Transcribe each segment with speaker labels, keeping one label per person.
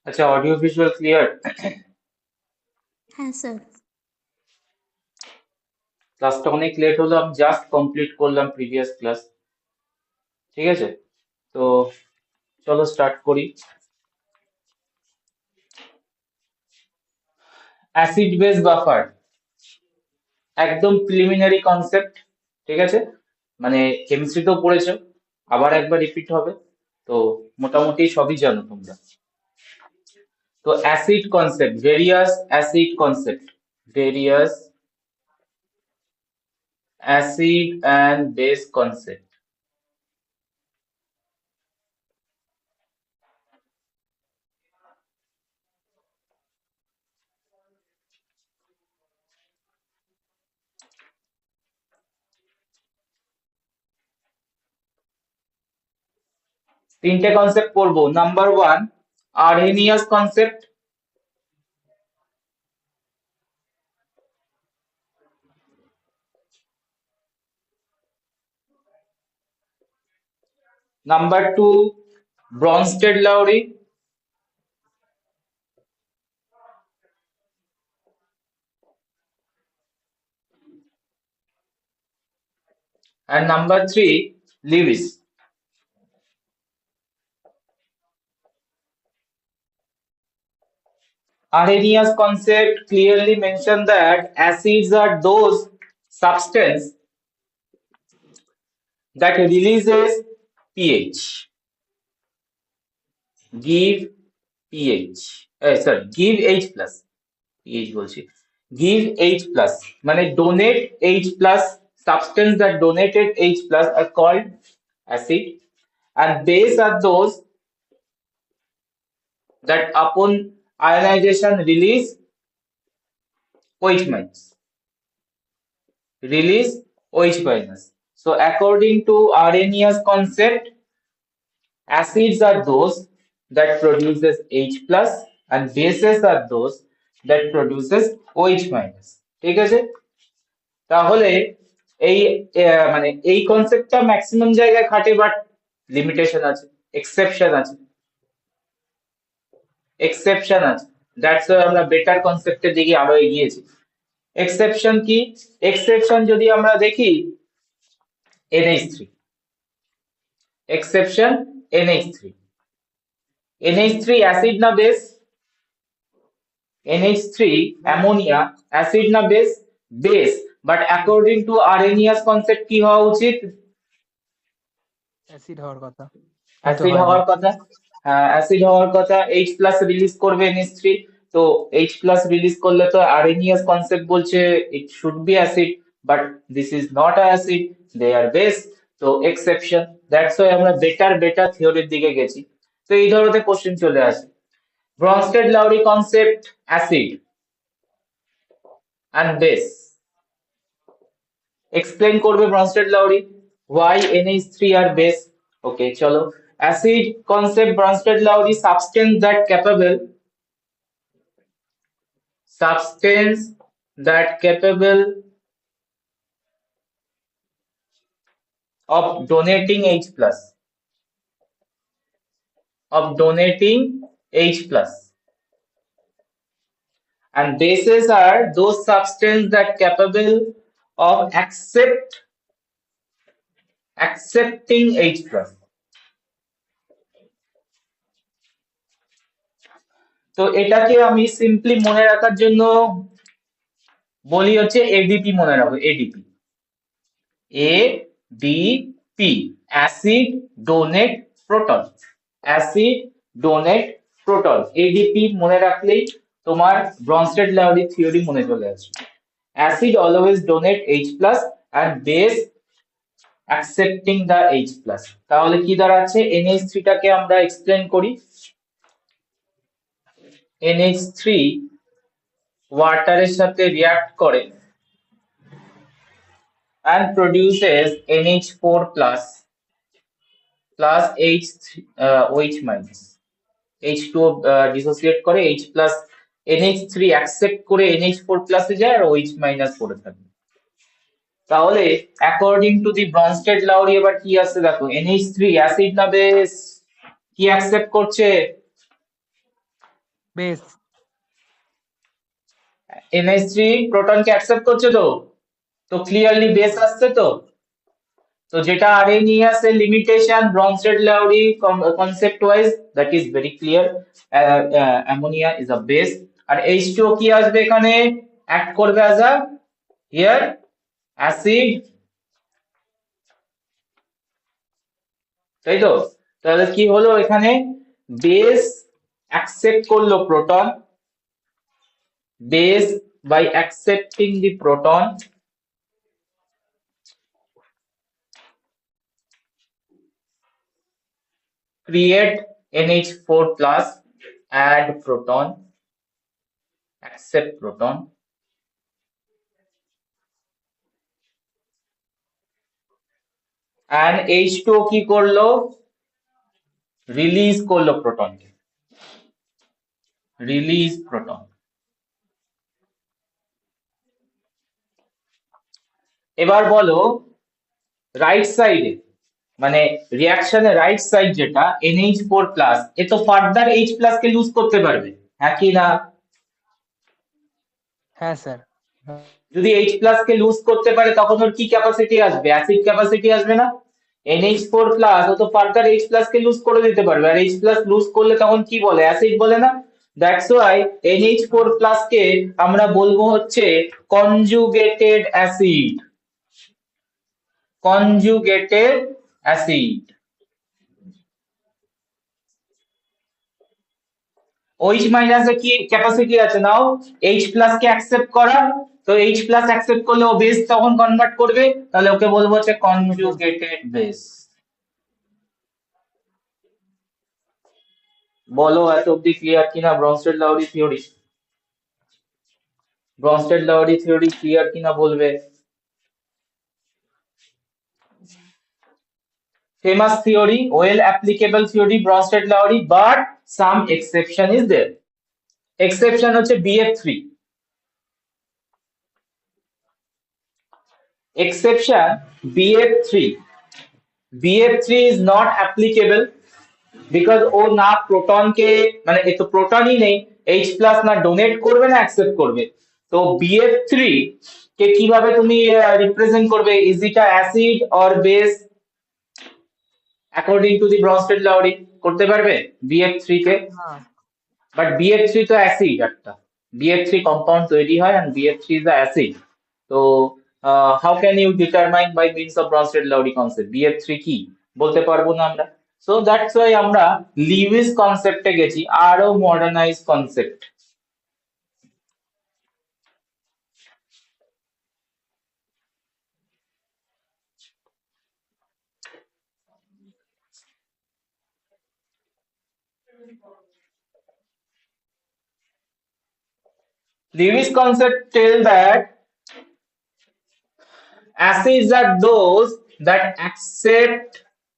Speaker 1: আচ্ছা, audio visual clear?
Speaker 2: হ্যাঁ sir.
Speaker 1: ক্লাসটা অনেক লেট হলো, আমি জাস্ট কমপ্লিট করলাম প্রিভিয়াস ক্লাস। ঠিক আছে, তো চলো স্টার্ট করি। অ্যাসিড বেস বাফার একদম প্রিলিমিনারি কনসেপ্ট। ঠিক আছে, মানে কেমিস্ট্রিতেও পড়েছো, আবার একবার রিপিট হবে, তো মোটামুটি সবই জানো তোমরা। তো acid concept, various acid concept, various acid and base concept. তিনটে কনসেপ্ট পড়বো। Number one, Arrhenius concept. Number two, Bronsted-Lowry. And number three, Lewis. Arrhenius concept clearly mentioned that acids are those substance that releases pH, give pH, give H plus, pH বলছি, give H plus, মানে donate H plus, substance that donated H plus are called acid, and base are those that upon ionization release OH minus, release OH minus. So according to Arrhenius concept, acids are those that produces H plus and bases are those that produces OH minus. ঠিক আছে, তাহলে এই মানে এই কনসেপ্টটা maximum জায়গায় খাটে, but limitation আছে, এক্সেপশন আছে, এক্সেপশন আছে। দ্যাটস আমরা বেটার কনসেপ্টের দিকে আরো এগিয়েছি। এক্সেপশন কি? এক্সেপশন যদি আমরা দেখি, NH3, exception NH3, NH3 acid না বেস? NH3 অ্যামোনিয়া অ্যাসিড না base? Base. But according to Arrhenius concept কি হওয়া উচিত?
Speaker 3: অ্যাসিড হওয়ার কথা, কিন্তু
Speaker 1: অ্যাসিড
Speaker 3: হয় না।
Speaker 1: হওয়ার কথা। হ্যাঁ, অ্যাসিড হওয়ার কথা। H প্লাস রিলিজ করবে NH3, তো H প্লাস রিলিজ করলে তো আরহেনিয়াস কনসেপ্ট বলছে it should be acid, but this is not acid, they are base. তো এক্সেপশন, দ্যাটস ওয়াই আমরা বেটার বেটার থিওরির দিকে গেছি। তো এই ধরনের কোশ্চেন চলে আসে। Bronsted Lowry concept, acid and base explain করবে Bronsted Lowry, why NH3 are base. Okay, চলো। Acid concept, Bronsted Lowry, substance that capable of donating H plus, of donating H plus, and bases are those substance that capable of accepting H plus. তো এটাকে আমি simply মনে রাখার জন্য বলি হচ্ছে ADP মনে রাখো, ADP, ADP, acid donate proton, acid donate proton, ADP মনে রাখলেই তোমার ব্রনস্টেড-লাউরি থিওরি মনে চলে আসবে। Acid always donate H plus and base accepting the H plus। তাহলে কি দাঁড়াচ্ছে? NH3 টাকে আমরা এক্সপ্লেন করি। NH3 ওয়াটারের সাথে রিঅ্যাক্ট করে and produces NH4 plus OH minus, H2 dissociate করে, H plus NH3 অ্যাকসেপ্ট করে NH4 plus এ যায় আর OH minus পড়ে থাকে। তাহলে অ্যাকর্ডিং টু দি ব্রনস্টেড-লাউরি এবার কি আসছে দেখো, NH3 অ্যাসিড না বেস? কি অ্যাকসেপ্ট করছে?
Speaker 2: বেস।
Speaker 1: NH3 প্রোটনকে অ্যাকসেপ্ট করছে তো, তো ক্লিয়ারলি বেস আসছে তো। তো যেটা Arrhenius এর limitation Bronsted-Lowry concept wise, that is very clear. Ammonia is a base, আর H2O কি আসবে এখানে, অ্যাক্ট করবে as a here acid, তাই তো। তাহলে কি হলো এখানে, বেস অ্যাকসেপ্ট করলো proton, base by accepting the proton create NH4 plus, add proton, accept proton, and H2O কি করলো, রিলিজ করলো প্রোটনকে, রিলিজ প্রোটন। এবার বলো রাইট সাইডে, মানে রিঅ্যাকশনের রাইট সাইড যেটা NH4 প্লাস, এ তো ফার্দার H প্লাস কে লুজ করতে পারবে, হ্যাঁ কি না।
Speaker 2: হ্যাঁ স্যার।
Speaker 1: যদি H প্লাস কে লুজ করতে পারে তখন ওর কি ক্যাপাসিটি আসবে, অ্যাসিড ক্যাপাসিটি আসবে না। NH4 প্লাস ও তো ফার্দার H প্লাস কে লুজ করে দিতে পারবে, আর H প্লাস লুজ করলে তখন কি বলে, অ্যাসিড বলে না। দ্যাটস ওয়াই NH4 প্লাস কে আমরা বলবো হচ্ছে conjugated acid, conjugated acid. OH minus এর কি ক্যাপাসিটি আছে নাও, H প্লাস কে অ্যাকসেপ্ট করা, তো H প্লাস অ্যাকসেপ্ট করলে ও বেস তখন কনভার্ট করবে, তাহলে ওকে বলবো হচ্ছে
Speaker 2: বেস।
Speaker 1: Conjugated base. বলো এত অব্দি ক্লিয়ার কিনা Brønsted লাউরি theory, Brønsted লাউরি theory clear কিনা বলবে। Famous theory, well applicable theory, Bronsted Lowry, but some exception is there. Exception হচ্ছে BF3. Exception BF3. BF3 is not applicable because ও না প্রোটনকে, মানে এ তো প্রোটনই নেই, H প্লাস না ডোনেট করবে না অ্যাকসেপ্ট করবে, তো BF3 কে কিভাবে তুমি রিপ্রেজেন্ট করবে, is it a acid or base according to the Bronsted Lowry, করতে পারবে BF3 কে।
Speaker 2: না।
Speaker 1: বাট BF3 তো অ্যাসিড একটা, BF3 কম্পাউন্ড তৈরি হয় and BF3 is the acid. তো how can you determine by means of Bronsted-Lowry concept BF3 কি, বলতে পারবো না আমরা। So that's why আমরা লিউইস কনসেপ্টে গেছি, আরো modernise concept. Lewis concept tell that acids are those that accept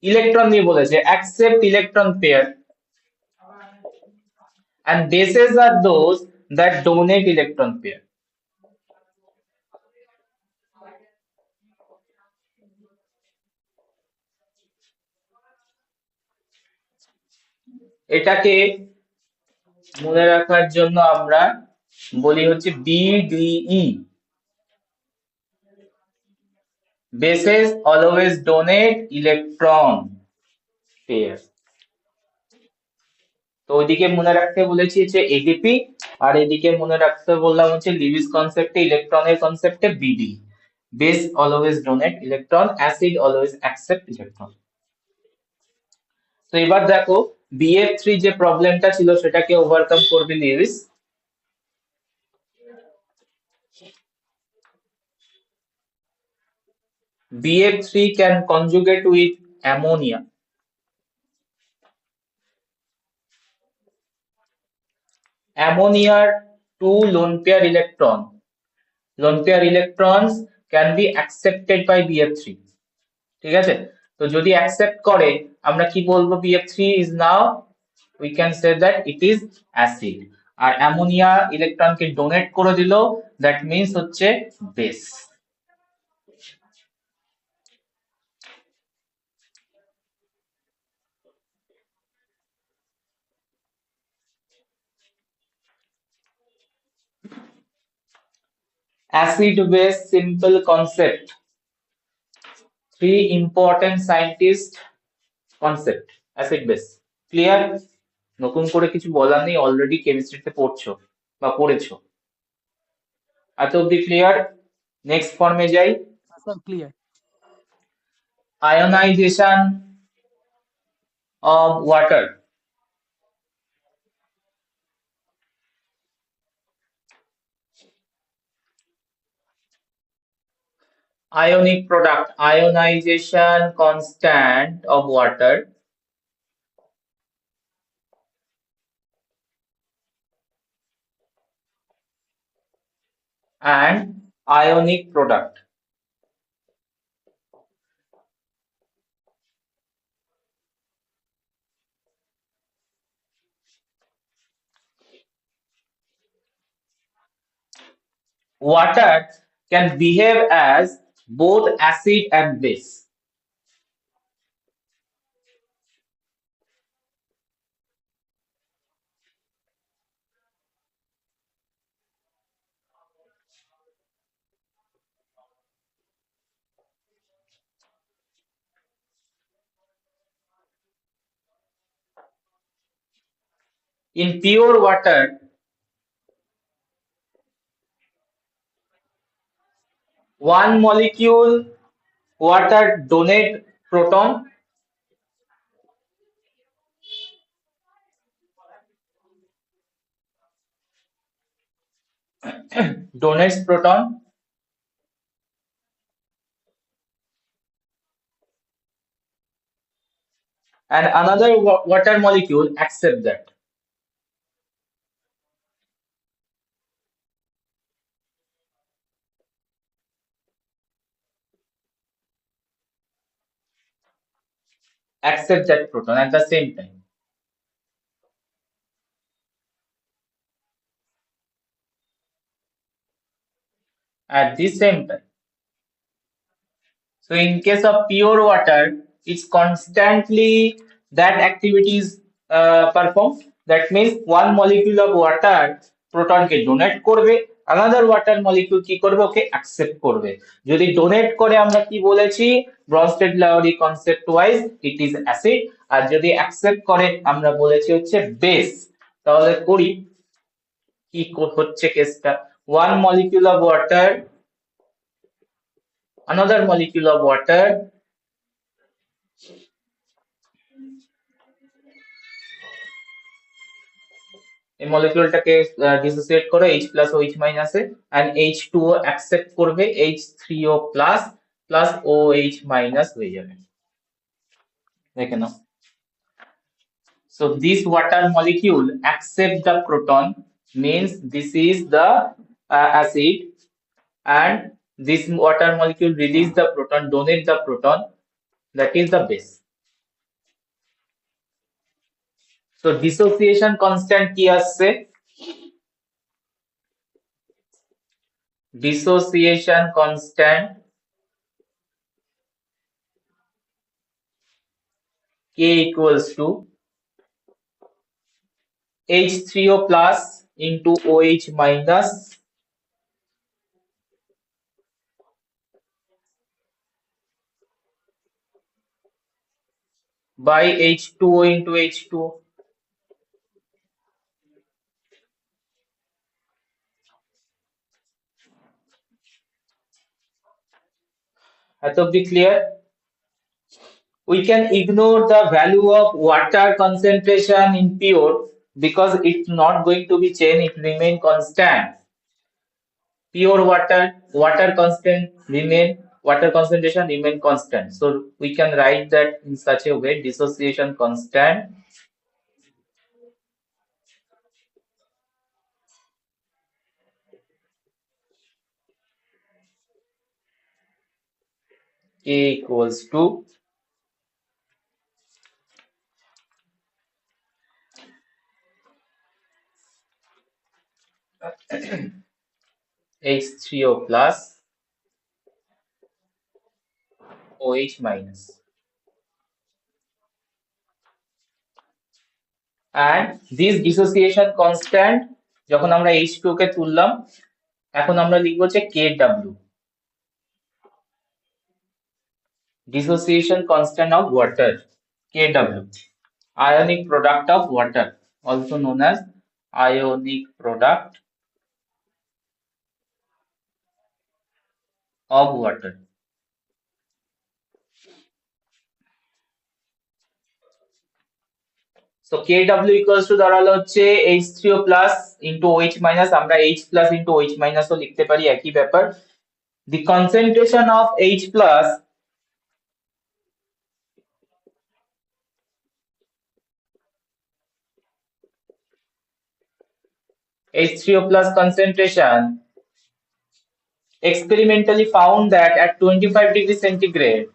Speaker 1: electron নিয়ে বলেছে, accept electron pair, and bases are those that donate electron pair. এটাকে মনে রাখার জন্য আমরা বলি হচ্ছে BDE, bases always donate electron pair। তো ওইদিকে মনে রাখতে বলেছি হচ্ছে ADP, আর এদিকে মনে রাখতে বললাম হচ্ছে লিউইস কনসেপ্টে, ইলেকট্রনের কনসেপ্টে BD, base always donate electron, acid always accept electron। তো এবার দেখো BF3 যে প্রবলেমটা ছিল সেটাকে ওভারকাম করবে Lewis. BF3 can conjugate with ammonia, ammoniaর two lone pair electrons can be accepted by BF3, ঠিক আছে। তো যদি অ্যাকসেপ্ট করে আমরা কি বলবো, BF3 is now, we can say that it is acid, আর অ্যামোনিয়া ইলেকট্রনকে ডোনেট করে দিল, দ্যাট মিন্স হচ্ছে base. Acid base simple concept. Three important scientist concept. Acid base. Clear? নতুন করে কিছু বলার নেই, অলরেডি কেমিস্ট্রিতে পড়ছো বা পড়েছো। এত অব্দি ক্লিয়ার? নেক্সট ফর্মে যাই।
Speaker 2: Sir, clear.
Speaker 1: Ionization of water. Ionic product, ionization constant of water and ionic product. Water can behave as both acid and base. In pure water, one molecule water donate proton donates proton and another water molecule accept that. Accept that proton at the same time. At the same time. So in case of pure water, it's constantly that activity is performed. That means one molecule of water proton K donate করবে, another water molecule কি করবে, ওকে accept করবে। যদি donate করে আমরা কি বলেছি, Bronsted-Lowry concept wise it is acid, আর যদি accept করে আমরা বলেছি হচ্ছে base। তাহলে করি কি হচ্ছে কেসটা, one molecule of water, another molecule of water, এই মলিকিউলটাকে ডিসোসিয়েট করে H প্লাস OH মাইনাসে and H2O অ্যাকসেপ্ট করবে H3O plus plus OH minus হয়ে যাবে। দেখে নাও। So this water molecule accept the proton means this is the acid and this water molecule release the proton, donate the proton, that is the base. So dissociation constant কি আসছে, dissociation constant K equals to H3O plus into OH minus by H2O into H2O. That will be clear. We can ignore the value of water concentration in pure because it's not going to be changed, it remain constant. Pure water constant remain, water concentration remain constant. So we can write that in such a way, dissociation constant K equals to H3O plus OH minus. And this dissociation constant যখন আমরা H2 কে তুললাম এখন আমরা লিখবো হচ্ছে Kw, dissociation constant of water, Kw, ionic product of water, also known as ionic product of water. So Kw equals to দাঁড়ালো হচ্ছে H3O plus into OH minus, আমরা H plus into OH minus ও লিখতে পারি, একই ব্যাপার। The concentration of H plus H3O plus concentration experimentally found that at 25 degrees centigrade,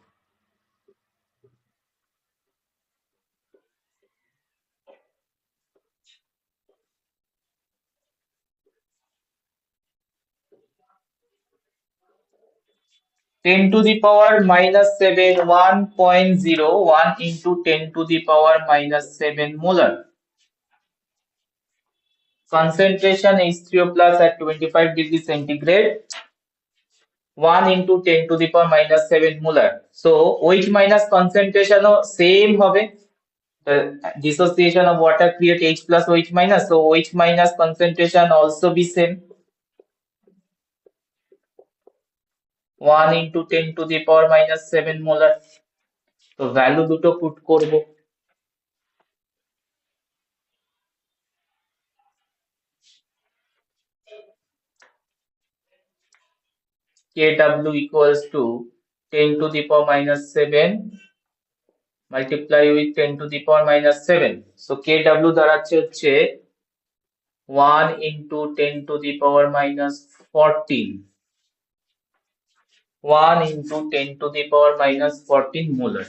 Speaker 1: 10 to the power minus 7, 1.01 into 10 to the power minus 7 molar. Concentration H3O plus at 25 degrees centigrade, 1 into 10 to the power minus 7 molar. So OH minus concentration same হবে. The dissociation of water create H plus OH minus. So OH minus concentration also be same. 1 into 10 to the power minus 7 molar. তো value দুটো put করব। Kw equals to 10 to the power minus 7 multiply with 10 to the power minus 7. So Kw দাঁড়াচ্ছে হচ্ছে 1 into 10 to the power minus 14. 1 into 10 to the power minus 14 molar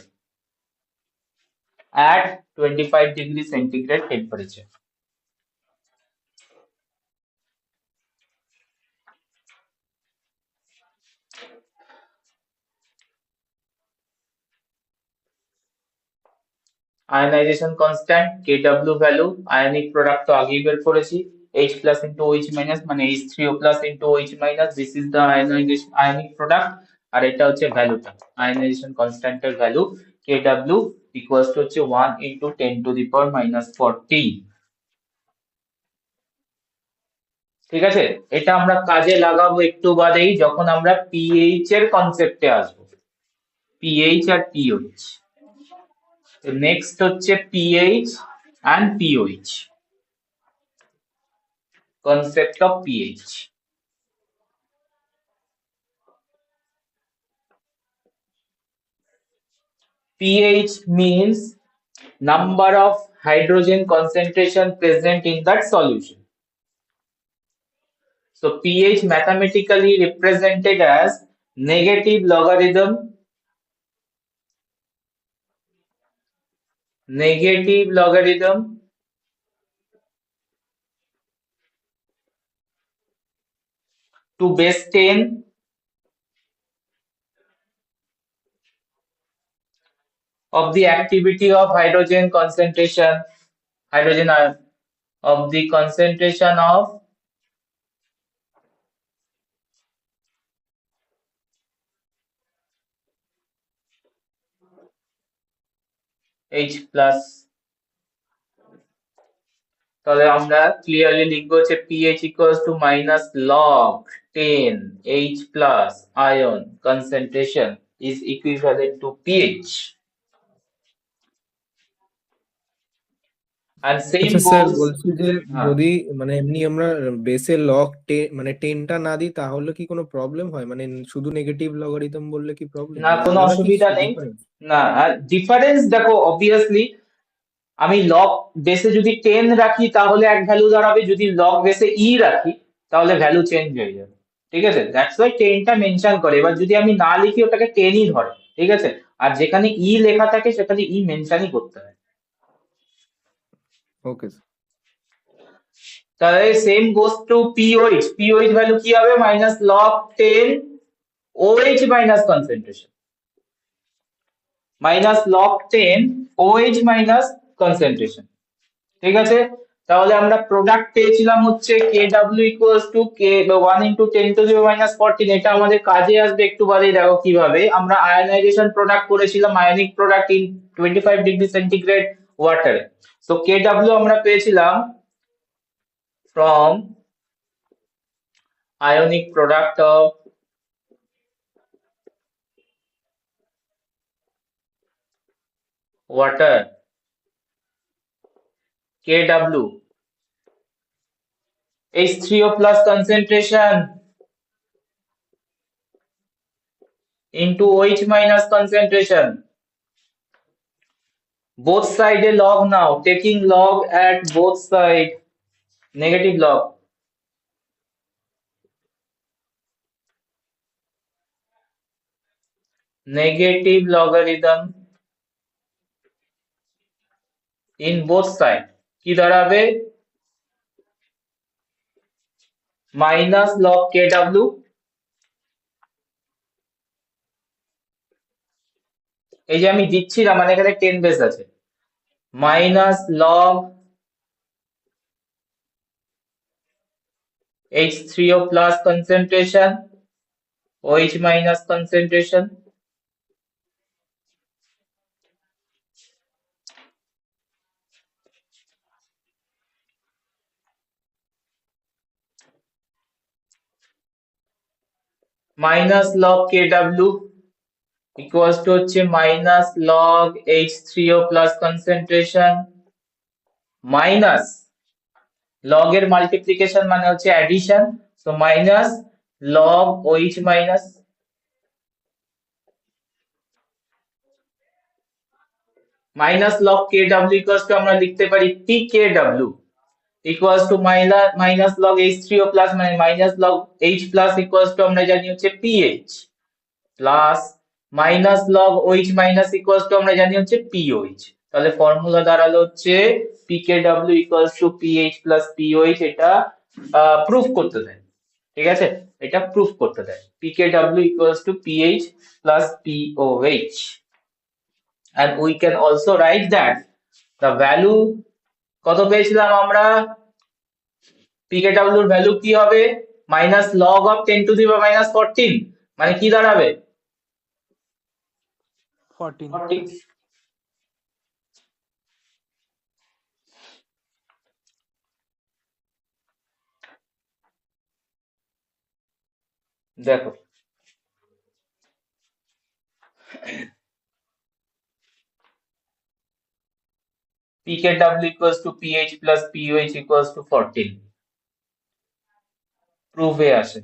Speaker 1: at 25 degrees centigrade temperature. Ionization constant Kw value, ionic product তো আগেই বের করেছি, H plus into OH minus মানে H3O plus into OH minus, this is the ionization ionic product, আর এটা হচ্ছে ভ্যালুটা ionization constant এর value Kw equals to হচ্ছে 1 into 10 to the power minus 14. ঠিক আছে, এটা আমরা কাজে লাগাবো একটু বাদেই যখন আমরা pH এর কনসেপ্টে আসবো, pH আর pOH। নেক্সট হচ্ছে pH and pOH, concept of pH. pH means number of hydrogen concentration present in that solution. So pH mathematically represented as negative logarithm to base 10 of the activity of hydrogen concentration, hydrogen ion, of the concentration of H plus। তাহলে আমরা clearly লিখবো হচ্ছে pH equals to minus log 10 H plus ion concentration is equivalent to pH. And same
Speaker 2: আচ্ছা sir,
Speaker 1: goes,
Speaker 2: বলছি যে যদি মানে এমনি আমরা বেসে লগ মানে 10টা না দিই তাহলে কি কোনো প্রবলেম হয়? মানে শুধু নেগেটিভ লগারিদম বললে কি প্রবলেম?
Speaker 1: না কোনো অসুবিধা নেই। না ডিফারেন্স দেখো, অবভিয়াসলি আমি লগ বেসে যদি 10 রাখি তাহলে এক ভ্যালু দাঁড়াবে, যদি লগ বেসে ই রাখি তাহলে ভ্যালু চেঞ্জ হয়ে যাবে। ঠিক আছে, দ্যাটস ওয়াই 10টা মেনশন করে। এবার যদি আমি না লিখি ওটাকে 10ই ধরে। ঠিক আছে, আর যেখানে ই লেখা থাকে সেখানে ই মেনশনই করতে হয়।
Speaker 2: ওকে,
Speaker 1: তাহলে same goes to pOH. POH value কি হবে? Minus log 10 OH minus concentration, minus log 10 OH minus concentration. ঠিক আছে, তাহলে আমরা প্রোডাক্ট পেয়েছিলাম হচ্ছে KW equals to K 1 into 10⁻14। এটা আমাদের কাজে আসবে একটু বাদেই, দেখো কিভাবে আমরা আয়নাইজেশন প্রোডাক্ট করেছিলাম, ionic product in 25 degree centigrade ওয়াটারে। সো KW আমরা পেয়েছিলাম from ionic product of water, KW, H3O plus concentration into OH minus concentration. Both side a log now, taking log at both side, negative log. Negative logarithm in both side কি দাঁড়াবে minus log KW, এই যে আমি দিচ্ছি না মানে এখানে 10 base আছে, minus log H3O plus concentration, OH minus concentration, minus log KW equals to হচ্ছে minus log H3O plus concentration minus log এর মাল্টিপ্লিকেশন মানে হচ্ছে addition, so minus log OH minus minus log KW equals to আমরা লিখতে পারি PKW equals to minus log H3O plus মানে minus log H plus equals to আমরা জানি হচ্ছে PH plus minus log OH minus equals to আমরা জানি হচ্ছে POH। তাহলে ফর্মুলা দাঁড়ালো হচ্ছে PKW equals to PH plus POH। এটা প্রুফ করতে দেয়, ঠিক আছে, এটা প্রুফ করতে দেয় PKW equals to PH plus POH, and we can also write that the value কত পেয়েছিলাম আমরা, PKW এর ভ্যালু কি হবে মাইনাস লগ অফ 10⁻⁻14 মানে কি দাঁড়াবে
Speaker 3: 14.
Speaker 1: 40। দেখো PKW equals to PH plus POH equals to 14 প্রুফে আসে।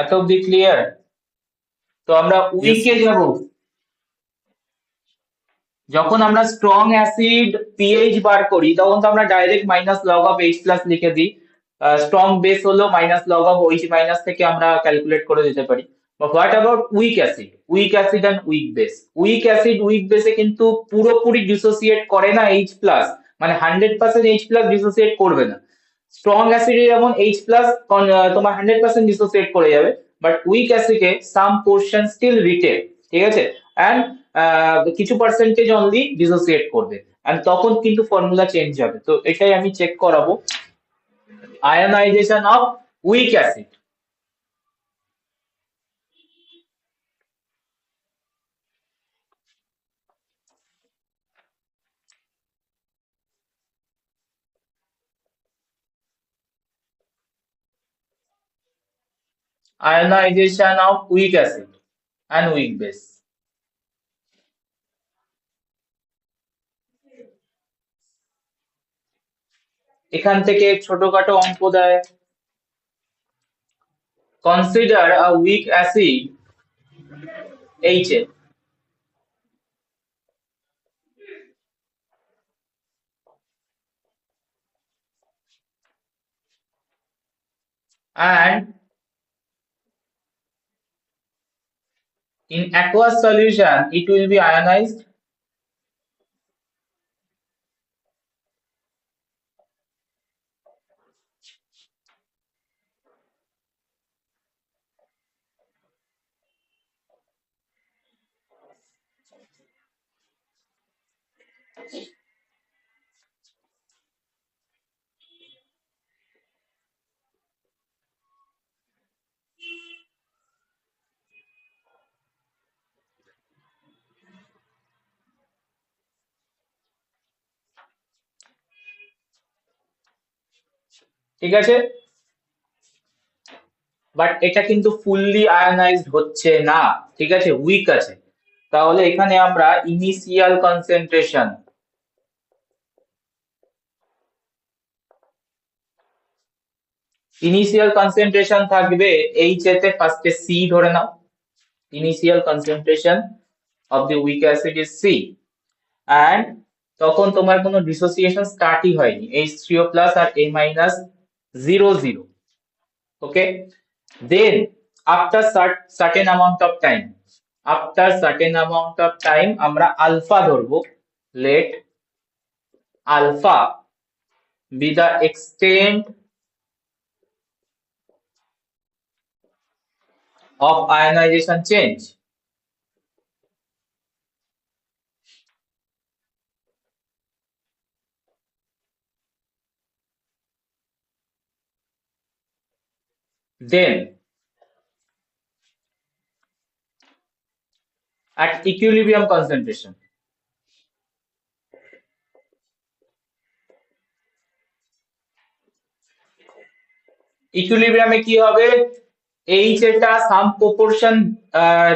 Speaker 1: এত অব্দি ক্লিয়ার? তো আমরা উইকে যাব, যখন আমরা স্ট্রং অ্যাসিড পিএইচ বার করি তখন তো আমরা direct minus log of H plus লিখে দিই, স্ট্রং বেস হলো minus log of O H minus থেকে আমরা ক্যালকুলেট করে দিতে পারি। What about weak acid, weak acid and weak base? Weak acid weak বেসে কিন্তু পুরোপুরি ডিসোসিয়েট করে না এইচ প্লাস, মানে 100% এইচ প্লাস ডিসোসিয়েট করবে না। স্ট্রং অ্যাসিডে যেমন এইচ প্লাস তোমার 100% ডিসোসিয়েট করে যাবে, বাট উইক অ্যাসিডে সাম পোর্শন স্টিল রিটেন, ঠিক আছে, অ্যান্ড কিছু পার্সেন্টেজ অনলি ডিসোসিয়েট করবে, এন্ড তখন কিন্তু ফর্মুলা চেঞ্জ হবে। তো এটাই আমি চেক করাবো, ionisation of week acid. Ionization of weak acid and weak base. এখান থেকে ছোটখাটো অঙ্ক দেয়, consider a week acid HF and in aqueous solution it will be ionized ঠিক আছে, বাট এটা কিন্তু ফুললি আয়নাইজড হচ্ছে না, ঠিক আছে, উইক আছে। তাহলে এখানে আমরা ইনিশিয়াল কনসেন্ট্রেশন, থাকবে এইচ এতে, ফার্স্টে সি ধরে নাও, initial concentration of the weak acid is C, and তখন তোমার কোনো ডিসোসিয়েশন স্টার্টই হয়নি, H3O প্লাস আর A minus 0 0। Okay, then after certain amount of time, আমরা আলফা ধরবো, let alpha be the extent of ionization change. Then at equilibrium concentration, ইকুইলিব্রিয়ামে কি হবে, এইচ এটা সাম প্রপোর্শন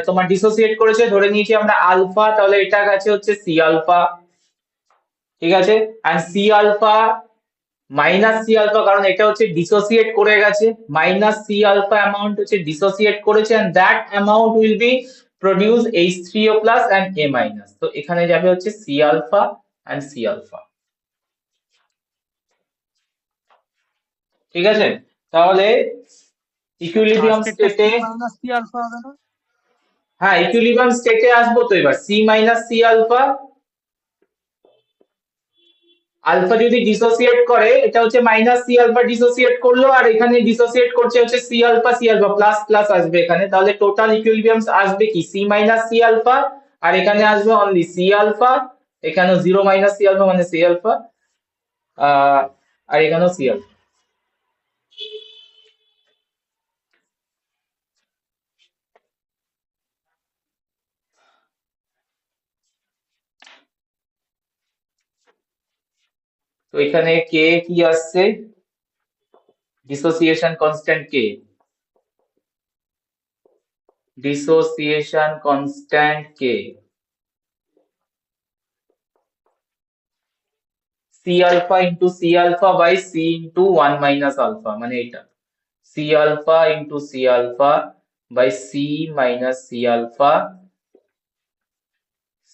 Speaker 1: তোমার ডিসোসিয়েট করেছে, ধরে নিয়েছি আমরা আলফা, তাহলে এটা গেছে হচ্ছে সি আলফা, ঠিক আছে, and C alpha minus C alpha, কারণ এটা হচ্ছে ডিসোসিয়েট করে গেছে, মাইনাস সি আলফা অ্যামাউন্ট হচ্ছে ডিসোসিয়েট করেছে, and that amount will be produce H3O plus and A minus. তো এখানে যাবে হচ্ছে C alpha and C alpha, ঠিক আছে। তাহলে ইকুইলিব্রিয়াম স্টেটে, হ্যাঁ ইকুইলিব্রিয়াম স্টেটে আসবো তো এবার, C minus C alpha, alpha যদি ডিসোসিয়েট করে এটা হচ্ছে মাইনাস সি আলফা ডিসোসিয়েট করলো, আর এখানে ডিসোসিয়েট করছে হচ্ছে সি আলফা প্লাস প্লাস আসবে এখানে, তাহলে টোটাল ইকুইলিব্রিয়াম আসবে কি সি মাইনাস সি আলফা, আর এখানে আসবে অনলি সি আলফা, এখানেও 0 মাইনাস সি আলফা মানে সি আলফা, আর এখানেও সি আলফা। তো এখানে কে কি আসছে, ডিসোসিয়েশন কনস্ট্যান্ট কে, ডিসোসিয়েশন কনস্ট্যান্ট কে C alpha into C alpha by C into 1 minus alpha, মানে এটা C alpha into C alpha by C minus C alpha,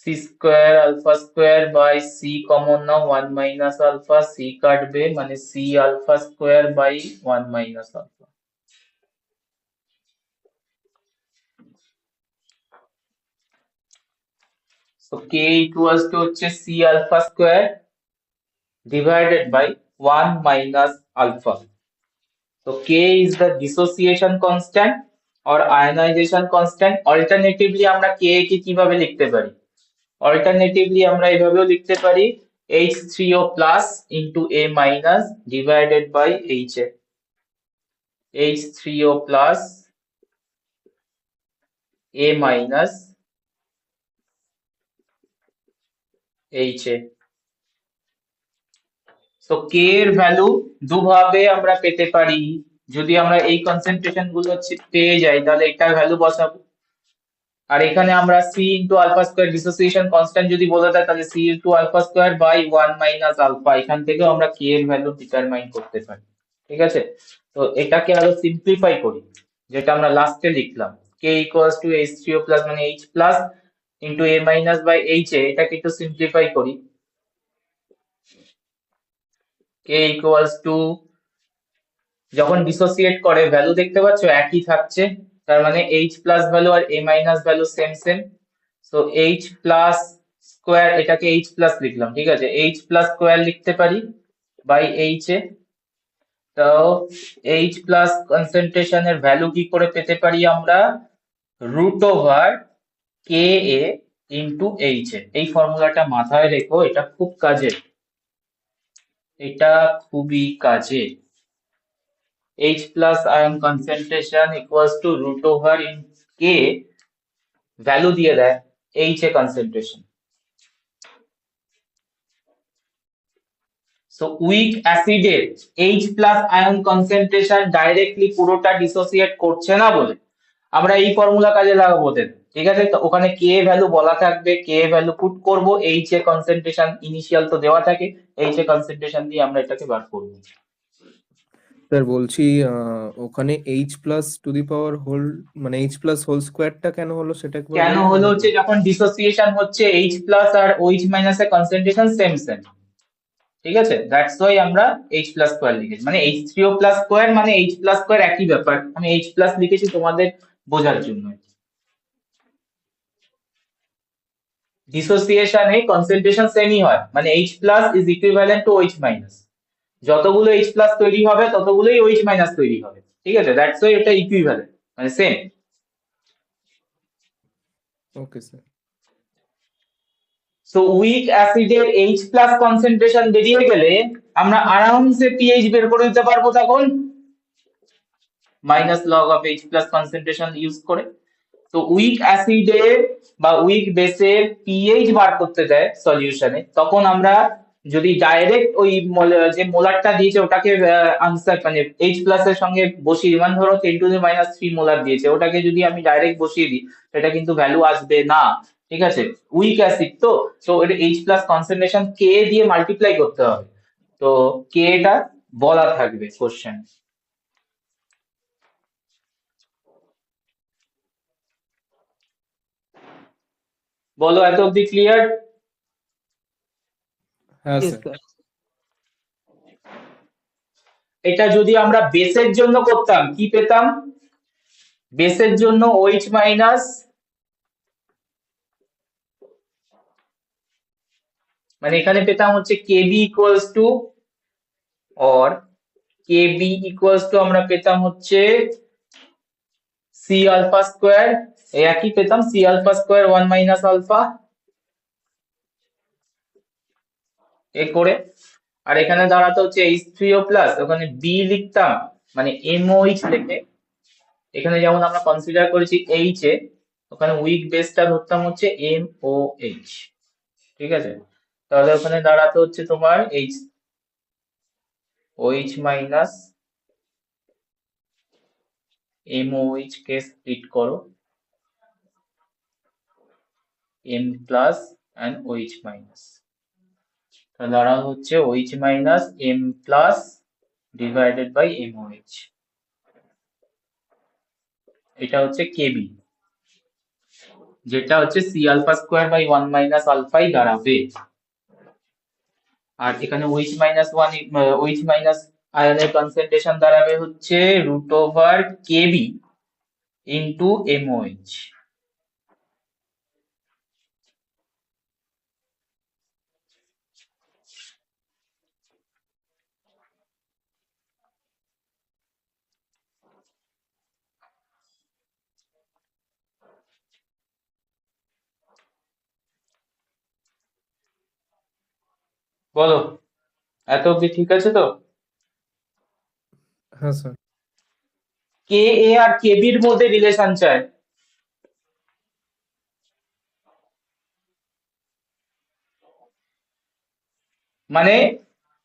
Speaker 1: C square alpha square by C common now 1 minus alpha, C কাটবে মানে C alpha square by 1 minus alpha. So k equals to হচ্ছে c alpha square divided by 1 minus alpha. So k is the dissociation constant or ionization constant. Alternatively আমরা k কে কিভাবে লিখতে পারি, alternatively আমরা এভাবেও লিখতে পারি H3O plus into A minus divided by HA, H3O plus A minus HA। So K এর value দুভাবে আমরা পেতে পারি, যদি আমরা এই কনসেন্ট্রেশন গুলো পেয়ে যাই তাহলে এটার ভ্যালু বসাবো, আর এখানে আমরা C into alpha square dissociation constant যদি বলে দেয় তাহলে C into alpha square by 1 minus alpha, এখান থেকেও আমরা কে এর ভ্যালু ডিটারমাইন করতে পারি, ঠিক আছে। তো এটাকে আরো সিম্পলিফাই করি, যেটা আমরা লাস্টে লিখলাম, K equals to H3O plus মানে H plus into A minus by HA, এটাকে একটু সিম্পলিফাই করি, কে ইকুয়ালস টু, যখন ডিসোসিয়েট করে ভ্যালু দেখতে পাচ্ছ একই থাকছে, তার মানে H প্লাস ভ্যালু আর A minus value same same, so H plus square, এটাকে H প্লাস লিখলাম, ঠিক আছে, H প্লাস স্কোয়ার লিখতে পারি বাই H এ। তো H প্লাস কনসেন্ট্রেশনের ভ্যালু কি করে পেতে পারি আমরা, root over K A into H A. এই ফর্মুলাটা মাথায় রেখো, এটা খুব কাজের, এটা খুবই কাজের। H plus ion concentration equals to root over in K, value দিয়ে দেয় H এ concentration। So weak acid এর H plus ion concentration directly পুরোটা dissociate করছে না বলে আমরা এই ফর্মুলা কাজে লাগাবো ওদের, ঠিক আছে? তো ওখানে K ভ্যালু বলা থাকবে, K ভ্যালু পুট করব, H এ concentration ইনিশিয়াল তো দেওয়া থাকে, H এ concentration দিয়ে আমরা এটাকে বার করব।
Speaker 2: স্যার বলছি ওখানে H plus to the power whole মানে এইচ প্লাস হোল স্কোয়ারটা কেন হলো সেটা একবার
Speaker 1: কেন
Speaker 2: বলবেন
Speaker 1: হলো
Speaker 2: আমাকে?
Speaker 1: হচ্ছে যখন ডিসোসিয়েশন হচ্ছে H প্লাস আর OH মাইনাস এর কনসেন্ট্রেশন সেম সেম, ঠিক আছে? দ্যাটস ওয়াই আমরা H প্লাস স্কোয়ার লিখেছি, মানে H3O প্লাস স্কোয়ার মানে H প্লাস স্কোয়ার একই ব্যাপার, আমি H প্লাস লিখেছি তোমাদের বোঝার জন্য। ডিসোসিয়েশনে কনসেন্ট্রেশন সেমই হয়, মানে H plus is equivalent to OH minus, যতগুলো H প্লাস তৈরি হবে ততগুলোই OH মাইনাস তৈরি হবে, ঠিক আছে? দ্যাটস ওয়াই এটা ইকুইভ্যালেন্ট, মানে same.
Speaker 2: Okay sir.
Speaker 1: So weak অ্যাসিডের H প্লাস কনসেন্ট্রেশন বেরিয়ে গেলে আমরা আরামসে pH বের করে দিতে পারবো তখন, minus log of H plus concentration use করে। তো উইক অ্যাসিডের বা উইক বেসের pH বার করতে দেয় সলিউশনে, তখন আমরা যদি ডাইরেক্ট ওই যে মোলারটা দিয়েছে ওটাকে আনসার মানে H প্লাস এর সঙ্গে বসিয়ে দিই, মানে ধরো 10⁻³ মোলার দিয়েছে, ওটাকে যদি আমি ডাইরেক্ট বসিয়ে দিই সেটা কিন্তু ভ্যালু আসবে না, ঠিক আছে? উইক অ্যাসিড তো, তো এটা H প্লাস কনসেন্ট্রেশন K দিয়ে মাল্টিপ্লাই করতে হবে, তো K টা বলা থাকবে কোশ্চেন। বলো এত অব্দি ক্লিয়ার?
Speaker 2: হ্যাঁ
Speaker 3: Yes,
Speaker 2: স্যার।
Speaker 3: sir.
Speaker 1: এটা যদি আমরা বেসের জন্য করতাম কি পেতাম? বেসের জন্য OH মাইনাস, মানে এখানে পেতাম হচ্ছে KB equals to, or KB equals to আমরা পেতাম হচ্ছে C আলফা স্কোয়ার, একই পেতাম C alpha square 1 minus alpha এ করে। আর এখানে দাঁড়াতে হচ্ছে H3O প্লাস, ওখানে B লিখতাম মানে MOH লিখে, এখানে যেমন আমরা কনসিডার করেছি H এ, ওখানে উইক বেসটা ধরতাম হচ্ছে MOH, ঠিক আছে? তাহলে ওখানে দাঁড়াতে হচ্ছে তোমার OH মাইনাস MOH কে স্প্লিট করো, M plus and OH minus, তাহলে দাঁড়ানো হচ্ছে OH minus M plus divided by MOH, এটা হচ্ছে KB, যেটা হচ্ছে C alpha square by 1 minus আলফাই দাঁড়াবে। আর এখানে OH মাইনাস 1 OH মাইনাস আয়নের কনসেন্ট্রেশন দাঁড়াবে হচ্ছে root over KB into MOH। বলো এত অব্দি ঠিক আছে তো?
Speaker 2: হ্যাঁ স্যার।
Speaker 1: কে এ আর কেবির মধ্যে রিলেশন চায়, মানে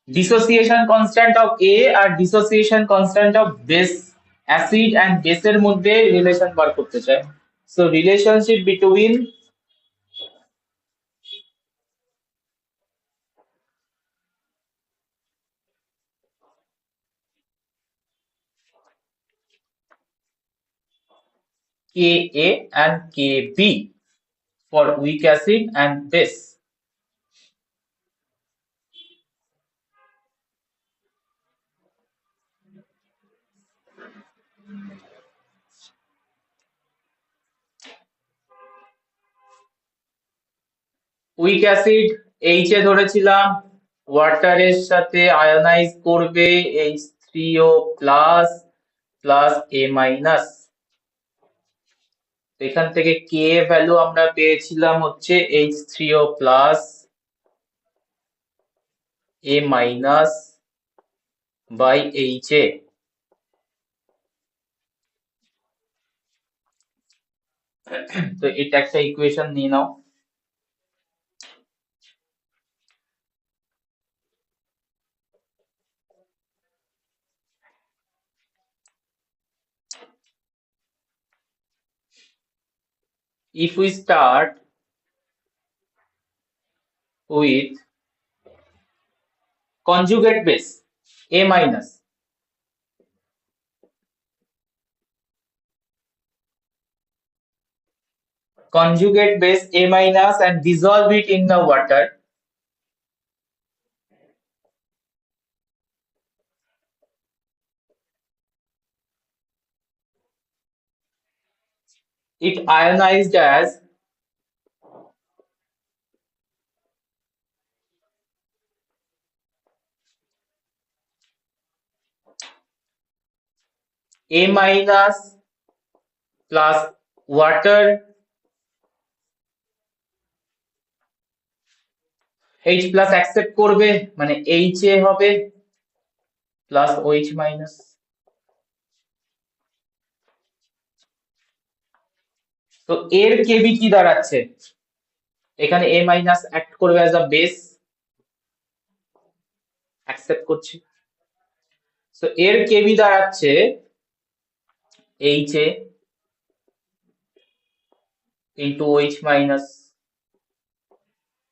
Speaker 1: ডিসোসিয়েশন কনস্ট্যান্ট অফ এ আর dissociation constant of base, acid and বেসের মধ্যে রিলেশন বার করতে চায়। So relationship between Ka and Kb for weak acid and base. Weak acid H A ধরেছিলাম, ওয়াটারের সাথে আয়নাইজ করবে H3O plus plus A minus, এখান থেকে কে ভ্যালু আমরা পেয়েছিলাম হচ্ছে H3O plus A minus by HA। তো এটা একটা ইকুয়েশন নিয়ে নাও। If we start with conjugate base A minus, conjugate base A minus and dissolve it in the water, it ionized as A minus plus water, H plus accept করবে মানে HA হবে plus OH minus. তো এর কেবি কি দাঁড়াচ্ছে, এখানে A minus act করবে as a base, accept করছি। তো এর কেবি দাঁড়াচ্ছে HA into OH minus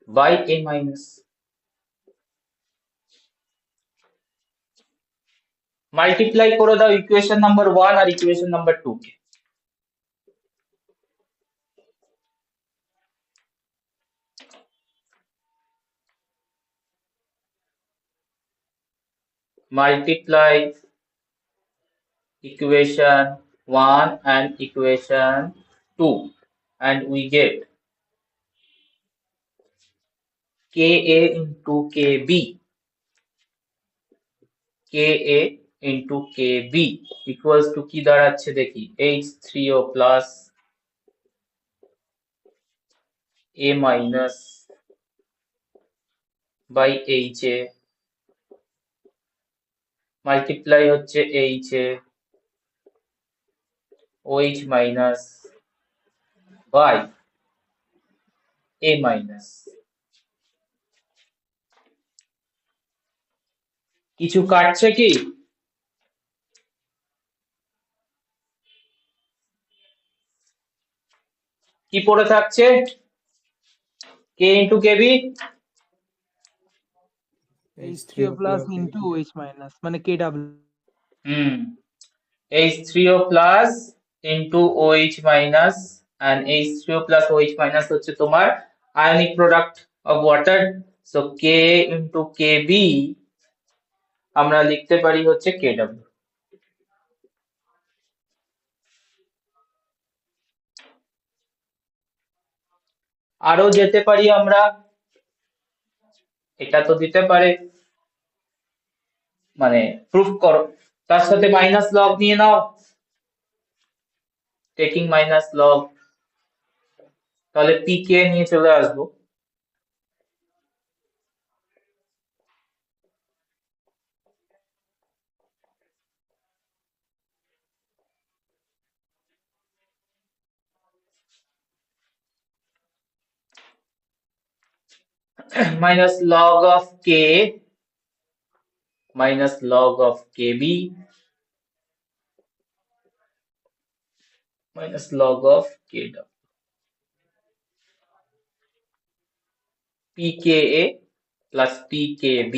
Speaker 1: by A minus। Multiply করে দাও equation number 1 R equation number 2 K. Multiply equation 1 and equation 2 and we get Ka into Kb, Ka into Kb equals to কি দাঁড়াচ্ছে দেখি, H3O plus A minus by HA multiply হচ্ছে HA OH minus by A minus। কিছু কাটছে কি, কি পড়ে থাকছে K into Kb
Speaker 3: H3O plus into OH minus মানে KW।
Speaker 1: H3O plus into OH minus and H3O plus OH minus হচ্ছে তোমার ionic product of water, so K into Kb আমরা লিখতে পারি হচ্ছে KW। আরো যেতে পারি আমরা, এটা তো দিতে পারে, মানে প্রুফ করো, তার সাথে মাইনাস লগ নিয়ে নাও, টেকিং মাইনাস লগ, তাহলে PK নিয়ে চলে আসবো। minus log of K minus log of Kb minus log of Kw, pKa plus pKb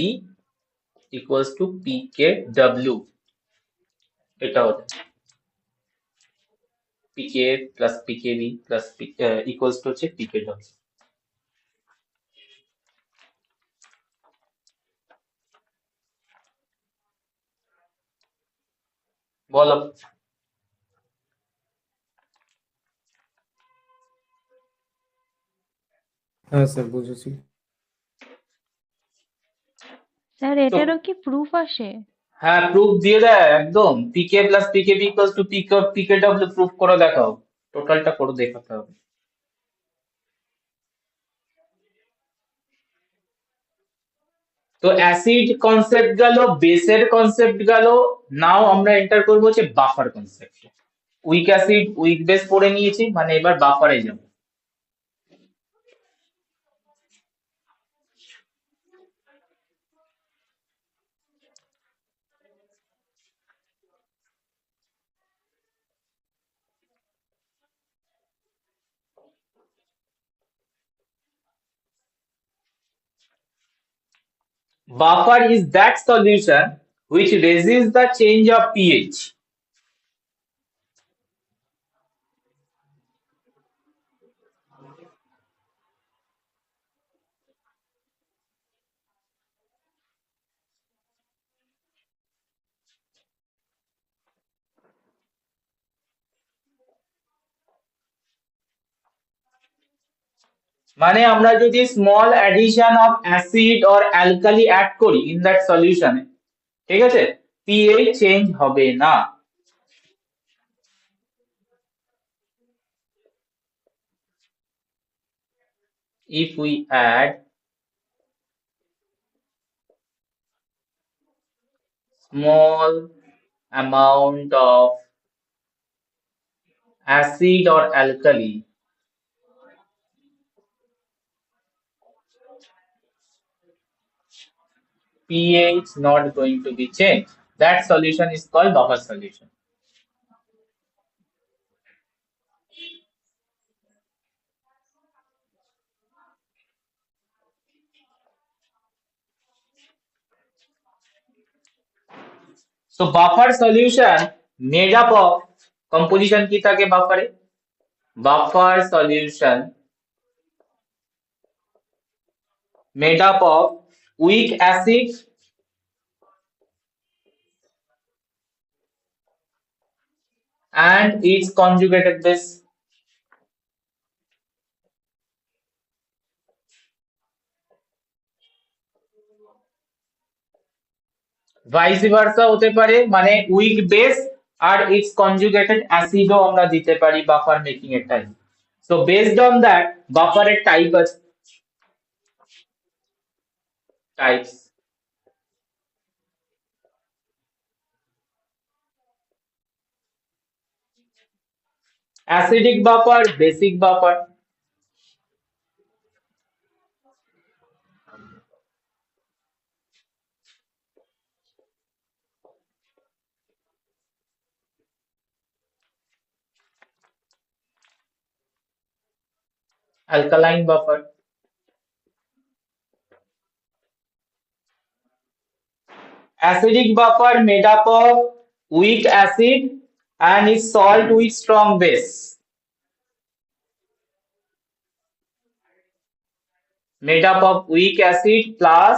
Speaker 1: equals to pKw, এটা হচ্ছে pKa plus pKb plus equals to হচ্ছে pKw। বলো।
Speaker 2: হ্যাঁ স্যার বুঝেছি।
Speaker 4: স্যার এটারও কি প্রুফ আসে?
Speaker 1: হ্যাঁ প্রুফ দিয়ে দেয় একদম, pK plus pKb equals to pKw proof করে দেখাও। টোটালটা করে দেখাতে হবে। তো অ্যাসিড কনসেপ্ট গেল, বেসের কনসেপ্ট গেল, নাও আমরা এন্টার করবো হচ্ছে buffer concept. Week acid week base পড়ে নিয়েছি, মানে এবার বাফারে যাব। Buffer is that solution which resists the change of pH. মানে আমরা যদি small addition of acid or alkali add করি ইন দ্যাট সলিউশনে, ঠিক আছে, পিএইচ চেঞ্জ হবে না। If we add small amount of acid or alkali, pH not going to be changed. That solution is called buffer solution. So buffer solution made up of composition কি থাকে বাফারে? Buffer solution made up of weak acid and its conjugated base. Vice versa হতে পারে, মানে weak base আর its conjugated অ্যাসিডও আমরা দিতে পারি বাফার মেকিং এর time. So based on that বাফারের টাইপ আছে, types. Acidic buffer, basic buffer. Alkaline buffer. Acidic buffer made up of weak acid and is salt with strong base. Made up of weak acid plus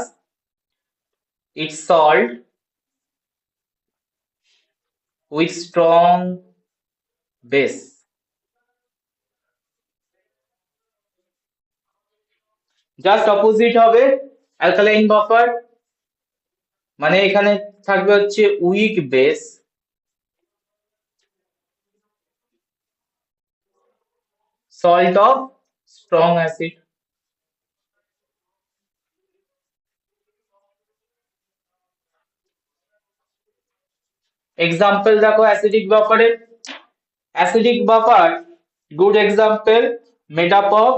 Speaker 1: its salt with strong base. Just opposite হবে alkaline buffer, মানে এখানে থাকবে হচ্ছে weak base, salt of strong acid. Example দেখো acidic বাফারের। Acidic buffer, good example, made up of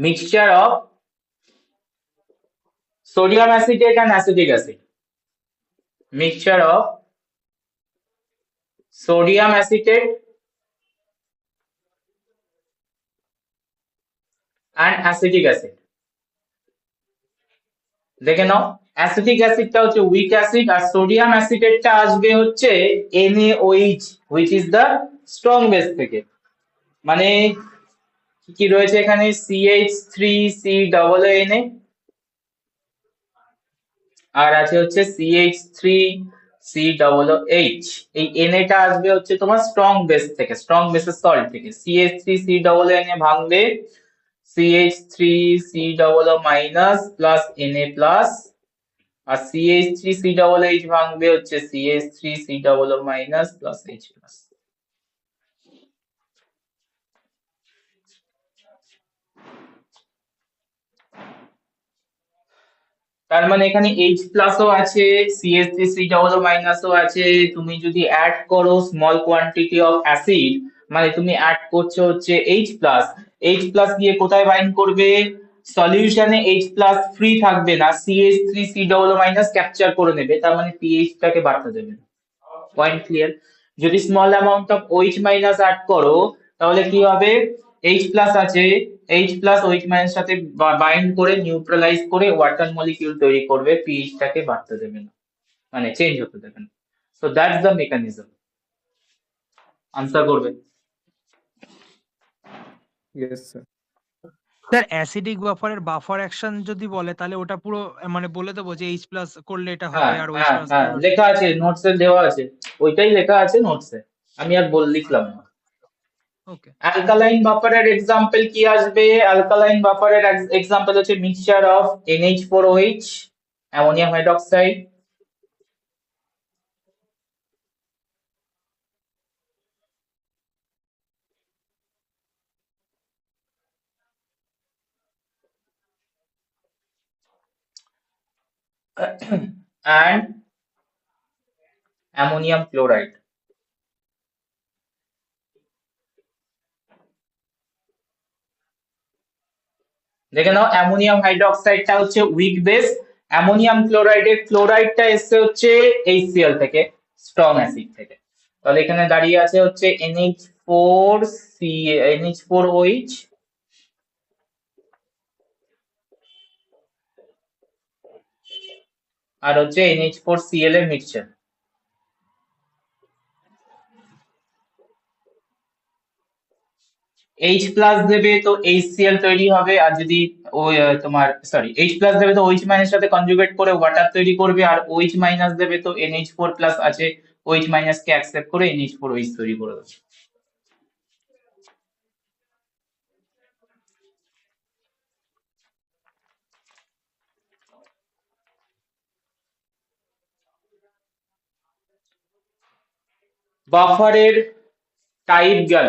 Speaker 1: mixture of sodium acetate and acetic acid. Mixture of sodium acetate and acetic acid. দেখে নাও, acetic অ্যাসিডটা হচ্ছে week acid আর sodium অ্যাসিটেটটা আসবে হচ্ছে NaOH which is the strong base থেকে। মানে কি রয়েছে এখানে CH3COONA আর আছে হচ্ছে CH3COOH। এই Na টা আসবে হচ্ছে তোমার স্ট্রং বেস থেকে, স্ট্রং বেসের সল্ট থেকে। CH3COONA ভাঙবে CH3COO minus plus Na plus, আর CH3COOH ভাঙবে হচ্ছে CH3COO minus plus H plus. তার মানে এখানে H প্লাসও আছে, CH3COO মাইনাসও আছে। তুমি যদি অ্যাড করো স্মল কোয়ান্টিটি অফ অ্যাসিড, মানে তুমি অ্যাড করছো হচ্ছে H প্লাস, H প্লাস গিয়ে কোথায় বাইন্ড করবে? সলিউশনে H প্লাস ফ্রি থাকবে না, CH3COO মাইনাস ক্যাপচার করে নেবে, তার মানে pH টাকে বাড়তে দেবে না। Point clear? যদি small amount of OH minus add করো তাহলে কি হবে? H প্লাস আছে, H প্লাস OH মাইনাস সাথে বাইন্ড করে নিউট্রালাইজ করে ওয়াটার মলিকিউল তৈরি করবে, pH টাকে বাড়তে দেবে না, মানে চেঞ্জ হতে দেবে না। So that's the mechanism. Answer করবে।
Speaker 2: Yes sir.
Speaker 3: স্যার অ্যাসিডিক বাফারের বাফার অ্যাকশন যদি বলে তাহলে ওটা পুরো মানে বলে দেবো যে H প্লাস করলে এটা
Speaker 1: হ্যাঁ
Speaker 3: হবে আর OH
Speaker 1: হ্যাঁ
Speaker 3: প্লাস
Speaker 1: হ্যাঁ,
Speaker 3: করলে
Speaker 1: লেখা আছে, নোটসে দেওয়া আছে, ওইটাই লেখা আছে নোটসে, আমি আর লিখলাম না।
Speaker 3: ওকে।
Speaker 1: অ্যালকালাইন বাফারের এক্সাম্পল কি আসবে? অ্যালকালাইন বাফারের এক্সাম্পল হচ্ছে mixture of NH4OH, ammonium hydroxide, and ammonium chloride। দেখে নাও, অ্যামোনিয়াম হাইড্রোক্সাইডটা হচ্ছে উইক বেস, অ্যামোনিয়াম ক্লোরাইডের ক্লোরাইডটা এসছে হচ্ছে HCl থেকে, স্ট্রং অ্যাসিড থেকে। তাহলে এখানে দাঁড়িয়ে আছে হচ্ছে NH4OH আর হচ্ছে NH4Cl এর মিক্সচার। H প্লাস দেবে তো HCl তৈরি হবে, আর যদি ওই তোমার সরি H প্লাস দেবে তো OH মাইনাস সাথে কনজুগেট করে ওয়াটার তৈরি করবে, আর OH মাইনাস দেবে তো NH4 প্লাস আছে, OH মাইনাস কে অ্যাকসেপ্ট করে NH4OH তৈরি করে দেবে। বাফারের টাইপ গেল,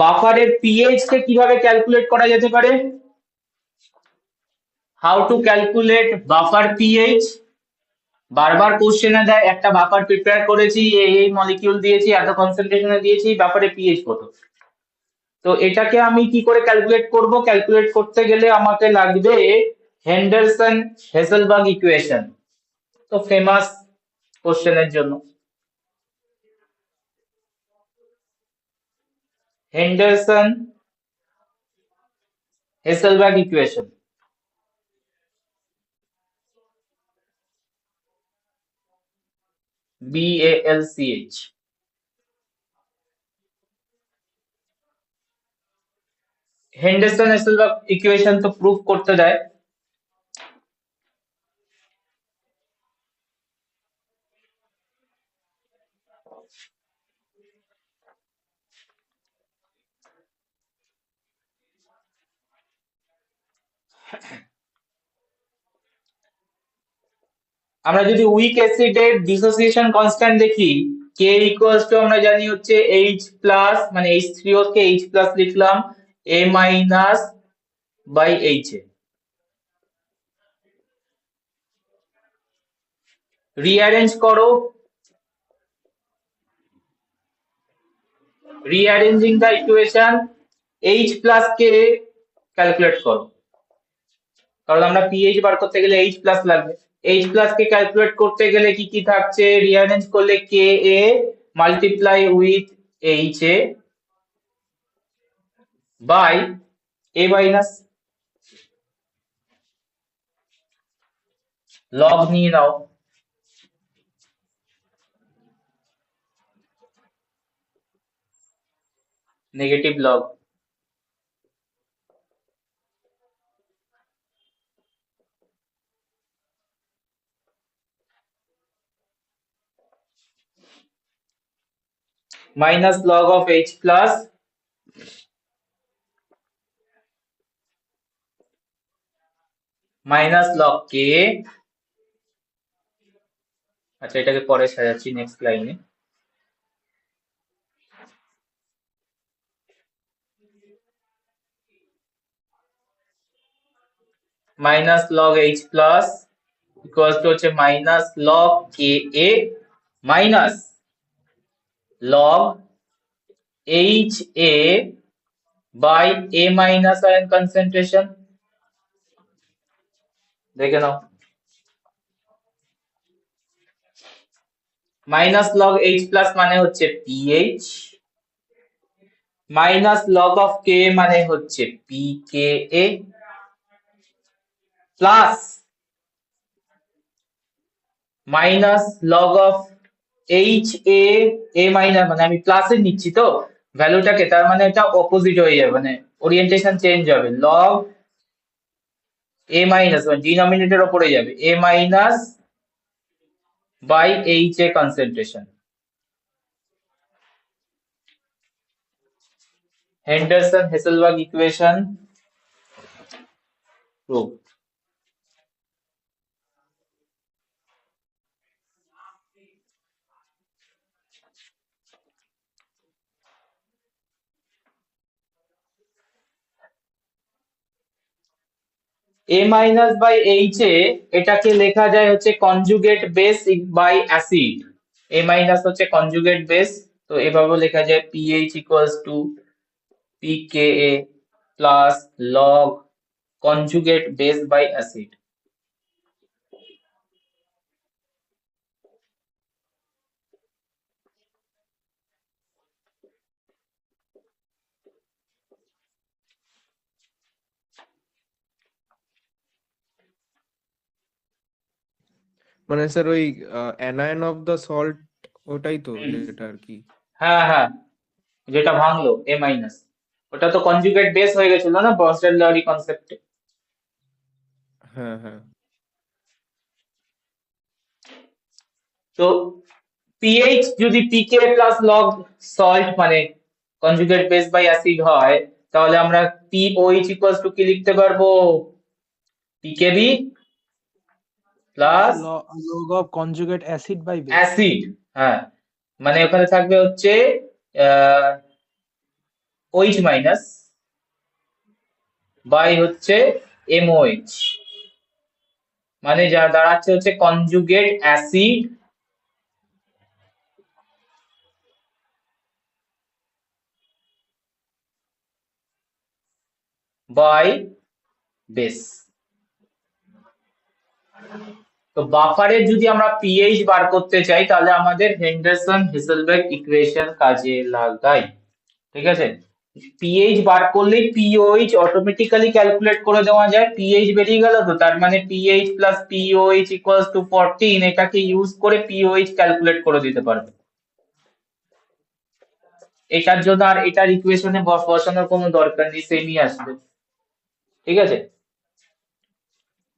Speaker 1: বাফারের পিএইচ কে কিভাবে ক্যালকুলেট করা যেতে পারে? How to calculate buffer pH? বারবার কোশ্চেনে দেয়, একটা বাফার প্রিপেয়ার করেছি, এই মলিকিউল দিয়েছি, এত কনসেন্ট্রেশনে দিয়েছি, বাফারে পিএইচ কত। তো এটাকে আমি কি করে ক্যালকুলেট করব? ক্যালকুলেট করতে গেলে আমাকে লাগবে হেন্ডারসন হেসেলবার্গ ইকুয়েশন, তো ফেমাস কোশ্চেনের জন্য Henderson Hasselbalch equation, BALCH। Henderson Hasselbalch equation তো প্রুফ করতে দেয়। আমরা যদি উইক অ্যাসিডের ডিসোসিয়েশন কনস্ট্যান্ট দেখি, K ইকুয়ালস টু আমরা জানি হচ্ছে H প্লাস, মানে H3O কে H প্লাস লিখলাম, A minus by H A. Rearrange করো, rearranging the equation, H plus কে ক্যালকুলেট করো, কারণ আমরা পিএইচ বার করতে গেলে H প্লাস লাগবে। H প্লাস কে ক্যালকুলেট করতে গেলে কি কি থাকছে? রিঅ্যারেঞ্জ করলে Ka multiply with H A by A minus, log নিয়ে নাও, negative log. Minus log of H plus minus log K। আচ্ছা, এটাকে পরে সাজাচ্ছি নেক্সট লাইনে। Minus log H plus equal to হচ্ছে minus log K A minus log H A by A minus ion concentration. দেখে নাও, মাইনাস লগ এইচ প্লাস মানে হচ্ছে pH, minus log of K মানে হচ্ছে পিকেএ, plus minus log of H A A minus, মানে আমি প্লাসে নিচ্ছি তো ভ্যালুটাকে, তার মানে এটা অপোজিট হয়ে যাবে, মানে ওরিয়েন্টেশন চেঞ্জ হবে, লগ এ মাইনাস মানে ডিনোমিনেটর ওপরে যাবে, A minus by H A concentration. Henderson Hasselbalch equation prove. A minus by H A এটাকে লেখা যায় হচ্ছে conjugate base by acid. A minus হচ্ছে কনজুগেট বেস, তো এভাবে লেখা যায় pH equals to pKa plus log conjugate base by acid.
Speaker 2: মানে স্যার ওই অ্যানায়ন অফ দ্য সল্ট ওটাই তো যেটা আর কি।
Speaker 1: হ্যাঁ হ্যাঁ, যেটা ভাঙলো এ মাইনাস, ওটা তো কনজুগেট বেস হয়ে গেছিল না বর্নস্টেইন-লারি কনসেপ্টে।
Speaker 2: হ্যাঁ হ্যাঁ।
Speaker 1: তো পিএইচ যদি পিকে প্লাস লগ সল্ট মানে কনজুগেট বেস বাই অ্যাসিড হয়, তাহলে আমরা পিওএইচ ইকুয়ালস টু কি লিখতে পারবো? PKb plus
Speaker 3: log of conjugate acid by base.
Speaker 1: Acid, হ্যাঁ, মানে ওখানে থাকবে হচ্ছে OH মাইনাস বাই হচ্ছে MOH, মানে যা দাঁড়াচ্ছে হচ্ছে কনজুগেট অ্যাসিড বাই বেস। তো বাফারের যদি আমরা পিএইচ বার করতে চাই তাহলে আমাদের হেন্ডারসন হেসেলবার্গ ইকুয়েশন কাজে লাগাই, ঠিক আছে? পিএইচ বার করলেই পিওএইচ অটোমেটিক্যালি ক্যালকুলেট করে দেওয়া যায়। পিএইচ বেরিয়ে গেল, তো তার মানে pH plus pOH equals two 14, এটাকে ইউজ করে পিওএইচ ক্যালকুলেট করে দিতে পারবে। এটার জন্য আর এটার ইকুয়েশনে বসানোর কোনো দরকার নেই, সেমই আসবে, ঠিক আছে?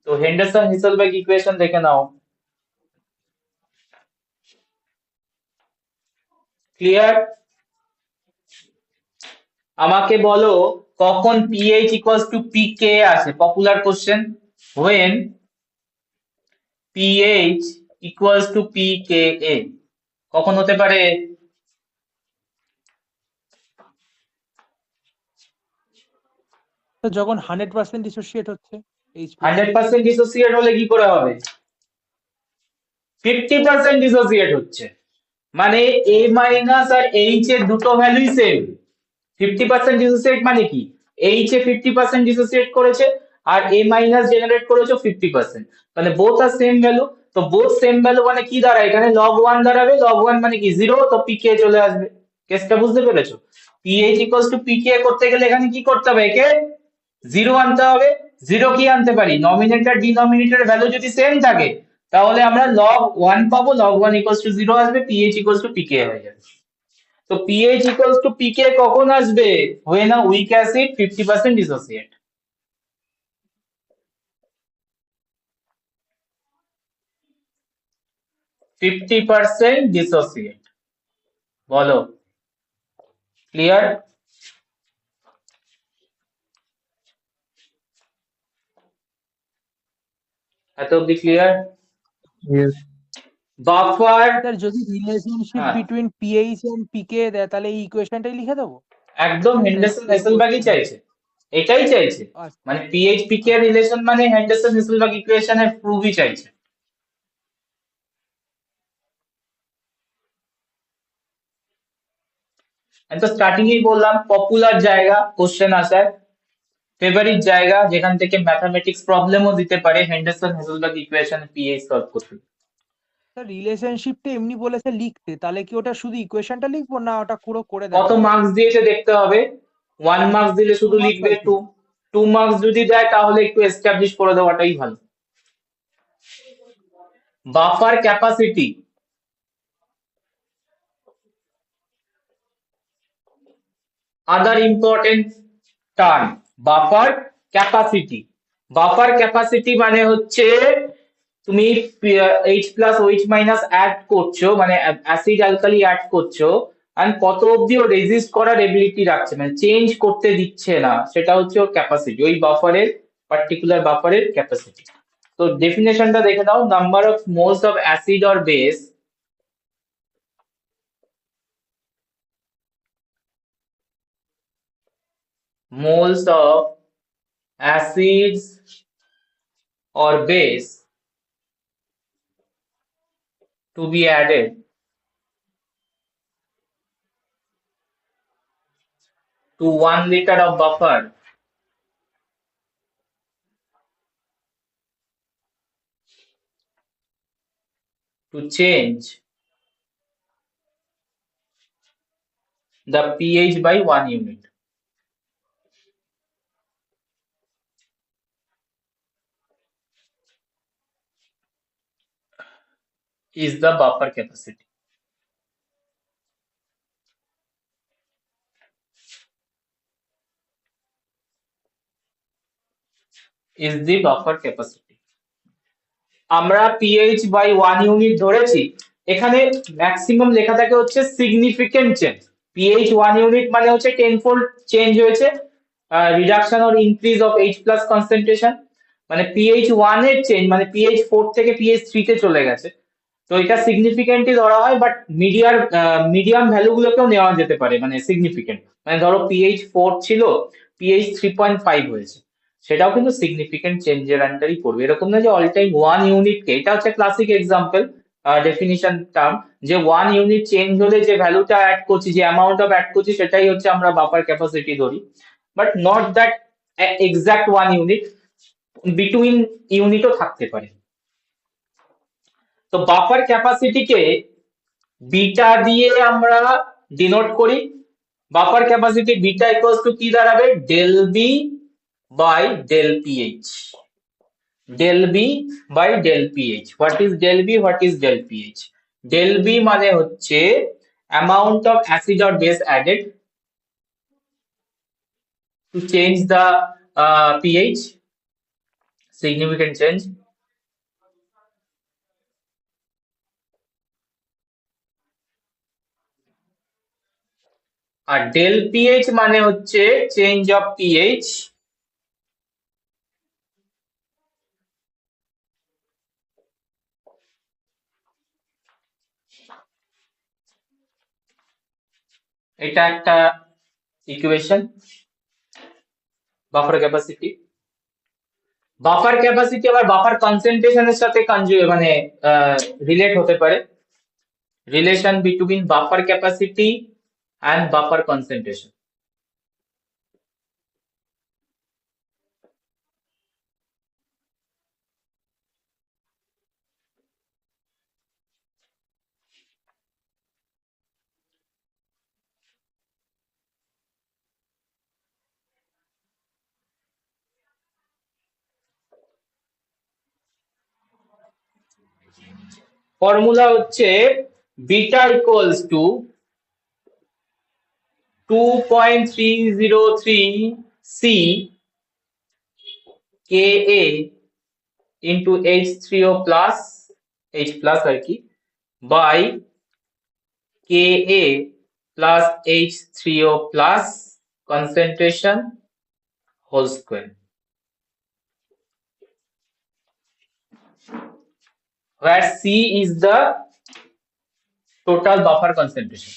Speaker 1: তো হেন্ডারসন হেসেলবার্গ ইকুয়েশন দেখে নাও। ক্লিয়ার? আমাকে বলো কখন পিএইচ ইকুয়ালস টু পিকে আসে? Popular question, when pH equals to pKa কখন হতে পারে?
Speaker 3: তো যখন 100% ডিসোসিয়েট হচ্ছে H+।
Speaker 1: 100% ডিসোসিয়েট হলে কি করে হবে? 50% ডিসোসিয়েট হচ্ছে, মানে এ মাইনাস আর এইচ এর দুটো ভ্যালুই সেম। 50% ডিসোসিয়েট মানে কি? এইচ এ 50% ডিসোসিয়েট করেছে আর এ মাইনাস জেনারেট করেছে 50%, মানে বোথ আর সেম ভ্যালু। তো বোথ সেম ভ্যালু মানে কি দাঁড়ায়? এখানে log 1 দাঁড়াবে, log 1 মানে কি 0, তো পিকে চলে আসবে। কেসটা বুঝতে পেরেছো? পিএইচ ইকুয়ালস টু পিকে করতে গেলে এখানে কি করতে হবে? একে 0 আনতে হবে। 0 কি আনতে পারি? নমিনেটর ডিনোমিনেটর ভ্যালু যদি সেম থাকে তাহলে আমরা log 1 পাবো, log 1 ইকুয়ালস টু 0 আসবে, পিএইচ ইকুয়ালস টু পিকে হয়ে যাবে। তো pH equals to pK কখন আসবে? when a weak acid 50% dissociate। dissociate বলো, ক্লিয়ার? এত অব্দি ক্লিয়ার?
Speaker 2: Yes.
Speaker 1: বাফার,
Speaker 3: স্যার যদি রিলেশনশিপ
Speaker 1: হ্যাঁ।
Speaker 3: বিটুইন পিএইচ এন্ড পিকে দেয় তাহলে এই ইকুয়েশনটাই লিখে দেবো।
Speaker 1: একদম হেন্ডারসন হেসেলবার্গই চাইছে। এটাই চাইছে,
Speaker 3: আচ্ছা
Speaker 1: মানে পিএইচ পিকে রিলেশন মানে হেন্ডারসন হেসেলবার্গ ইকুয়েশনের প্রুফই চাইছে। আমি তো স্টার্টিং এই বললাম পপুলার জায়গা কোশ্চেন আসার, ফেভারিট জায়গা যেখান থেকে ম্যাথমেটিক্স প্রবলেমও দিতে পারে Henderson Hasselbalch equation pH solve করতে।
Speaker 3: স্যার রিলেশনশিপটা এমনি বলেছে লিখতে, তাহলে কি ওটা শুধু ইকুয়েশনটা লিখবো না ওটা পুরো করে
Speaker 1: কত
Speaker 3: দেখাবো?
Speaker 1: মার্কস দিয়েছে দেখতে হবে, 1 মার্কস দিলে শুধু
Speaker 3: 2 মার্কস
Speaker 1: লিখবে,
Speaker 3: আছে।
Speaker 1: 2 মার্কস যদি দেয় তাহলে একটু এস্টাবলিশ করে দেওয়াটাই ভালো। Buffer capacity, other important term, buffer capacity. Buffer capacity মানে হচ্ছে তুমি H plus OH minus add করছো, মানে অ্যাসিড অ্যালকালি অ্যাড করছো, and কত অবধি ও রেজিস্ট করার এবিলিটি রাখছে, মানে চেঞ্জ করতে দিচ্ছে না, সেটা হচ্ছে ওর ক্যাপাসিটি, ওই বাফারের পার্টিকুলার বাফারের ক্যাপাসিটি। তো ডেফিনেশনটা দেখে নাও, number of moles of acid or base moles of acids or base to be added to 1 liter of buffer to change the pH by 1 unit is the buffer capacity. Is the buffer capacity. আমরা pH by 1 unit ধরেছি, এখানে maximum লেখা থাকে হচ্ছে significant change. pH 1 unit মানে হচ্ছে 10-fold change হয়েছে, reduction or increase of H plus concentration, মানে pH 1 এর চেঞ্জ মানে pH 4 থেকে pH 3 তে চলে গেছে। তো এটা সিগনিফিকেন্টই ধরা হয়, বাট মিডিয়াম ভ্যালু গুলোকেও নেওয়া যেতে পারে মানে সিগনিফিকেন্ট, মানে ধরো pH 4 ছিল, pH 3.5 হয়েছে, সেটাও কিন্তু সিগনিফিকেন্ট চেঞ্জের আন্ডারই পড়বে। এরকম না যে অল টাইম 1 ইউনিট কে, এটা হচ্ছে ক্লাসিক এক্সাম্পল ডেফিনিশন টার্ম, যে 1 ইউনিট চেঞ্জ হলে যে ভ্যালুটা অ্যাড করছি, যে অ্যামাউন্ট অফ অ্যাড করছি, সেটাই হচ্ছে আমরা বাফার ক্যাপাসিটি ধরি, but not that exact 1 unit, between ইউনিটও থাকতে পারে। তো বাফার ক্যাপাসিটিকে বিটা দিয়ে আমরা ডিনোট করি। Buffer capacity beta equals to কি দাঁড়াবে, del B by del pH. Del B by del pH, what is del B, what is del pH? Del B মানে হচ্ছে amount of acid or base added to change the pH, significant change. আর del pH মানে হচ্ছে change of pH এটা একটা equation buffer capacity. Buffer capacity আবার buffer কনসেন্ট্রেশনের সাথে মানে রিলেট হতে পারে, relation between buffer capacity and buffer concentration. Formula হচ্ছে beta equals to 2.303 C Ka into H3O plus H plus আর কি by Ka plus H3O plus concentration whole square, where C is the total buffer concentration.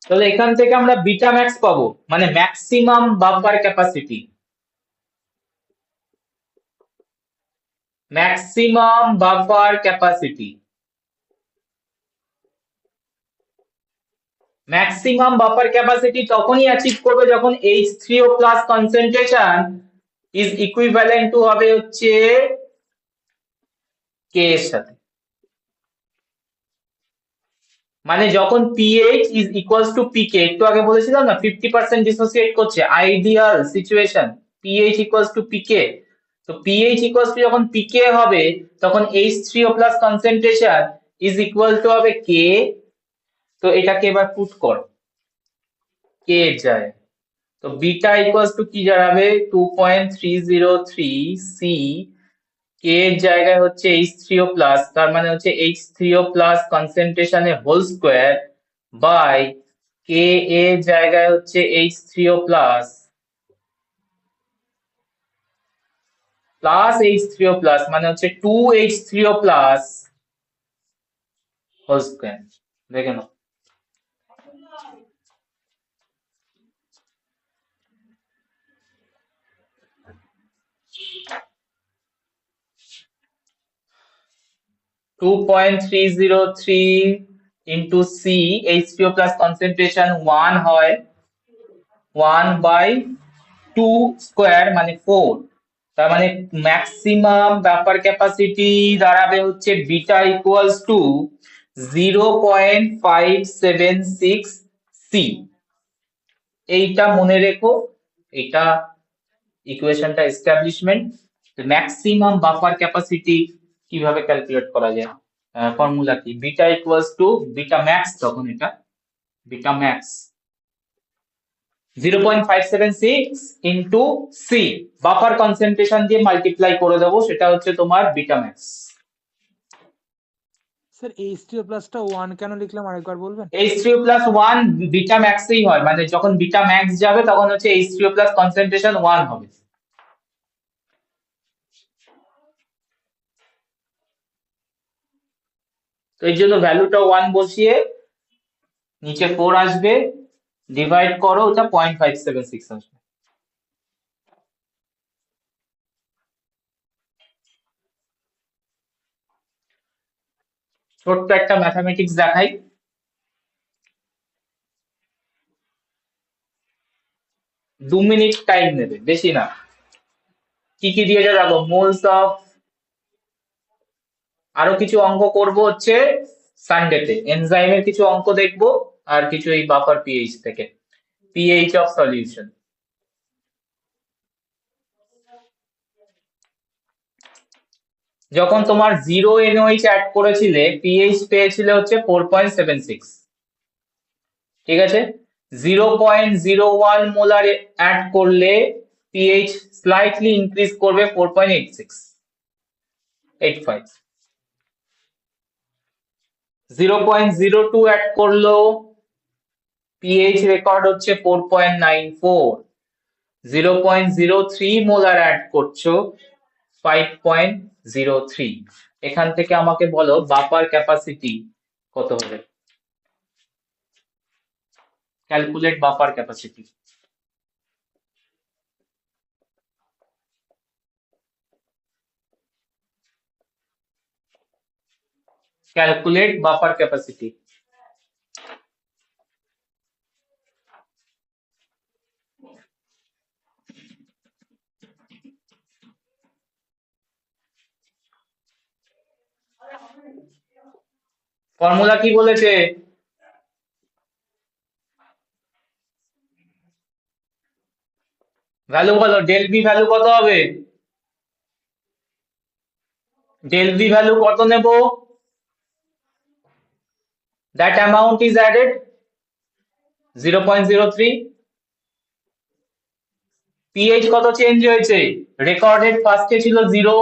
Speaker 1: তাহলে এখান থেকে আমরা beta max পাবো, মানে maximum buffer capacity. Maximum buffer capacity, maximum buffer capacity তখনই achieve করবে যখন H3O plus concentration is equivalent to হবে হচ্ছে K এর সাথে। মানে যখন pH is equals to pK, একটু আগে বলেছিলাম না 50% ডিসোসিয়েট করছে, ideal situation pH equals to pK। তো pH equals to যখন pK হবে তখন H3O plus concentration is equal to হবে K। তো এটাকে এবার পুট করো K এর জায়গায়, তো বিটা ইকুয়ালস টু কি দাঁড়াবে 2.303 C, K এর জায়গায় হচ্ছে H3O প্লাস, তার মানে হচ্ছে H3O প্লাস কনসেন্ট্রেশনের হোল স্কোয়ার বাই K এর জায়গায় হচ্ছে H3O plus plus H3O plus মানে হচ্ছে 2H3O প্লাস হোল স্কোয়ার। দেখে নাও, two point three zero three into C, H3O plus concentration 1 হয় 1/2 স্কোয়ার মানে 4, তার মানে ম্যাক্সিমাম ব্যাপার ক্যাপাসিটি দাঁড়াবে হচ্ছে বিটা ইকুয়ালস টু 0.576 সি। এইটা মনে রেখো, এটা ইকুয়েশনটা এস্টাবলিশমেন্ট। ম্যাক্সিমাম বাফার ক্যাপাসিটি কিভাবে ক্যালকুলেট করা যায়, ফর্মুলা কি, beta equals to beta max, তখন এটা beta max 0.576 into C, buffer concentration দিয়ে মাল্টিপ্লাই করে দেবো, সেটা হচ্ছে তোমার বিটা ম্যাক্স।
Speaker 3: স্যার H3O প্লাসটা 1 কেন লিখলাম আরেকবার বলবেন?
Speaker 1: H3O প্লাস 1 বিটা ম্যাক্সেই হয়, মানে যখন বিটা ম্যাক্স যাবে তখন হচ্ছে H3O প্লাস কনসেন্ট্রেশন 1 হবে। তো এই জন্য ভ্যালুটা 1 বসিয়ে নিচে 4 আসবে, ডিভাইড করো, ওটা 0.576 আসবে। ছোট্ট একটা ম্যাথামেটিক্স দেখাই, 2 মিনিট টাইম নেবে, বেশি না। কি কি দিয়েছে দেখো, মোলস অফ, আরো কিছু অঙ্ক করব হচ্ছে সানডেতে, এনজাইমের কিছু অঙ্ক দেখবো, আর কিছু এই বাফার পিএইচ থেকে, পিএইচ অফ সলিউশন। যখন তোমার 0 NOH অ্যাড করেছিলে পিএইচ পেয়েছিলে হচ্ছে 4.76, ঠিক আছে। 0.01 মোলার অ্যাড করলে পিএইচ স্লাইটলি ইনক্রিজ করবে 4.8685। 0.02 অ্যাড করলো পিএইচ রেকর্ড হচ্ছে 4.94। 0.03 মোলার অ্যাড করছো 5.03। এখান থেকে আমাকে বলো বাফার ক্যাপাসিটি কত হবে, calculate buffer capacity. Calculate buffer capacity. Formula কি বলেছে, ভ্যালু বলো, ডেল বি ভ্যালু কত হবে, ডেল বি ভ্যালু কত নেব, that amount is added 0.03। PH কত চেঞ্জ হয়েছে, রেকর্ডেড ফার্স্টে ছিল 0,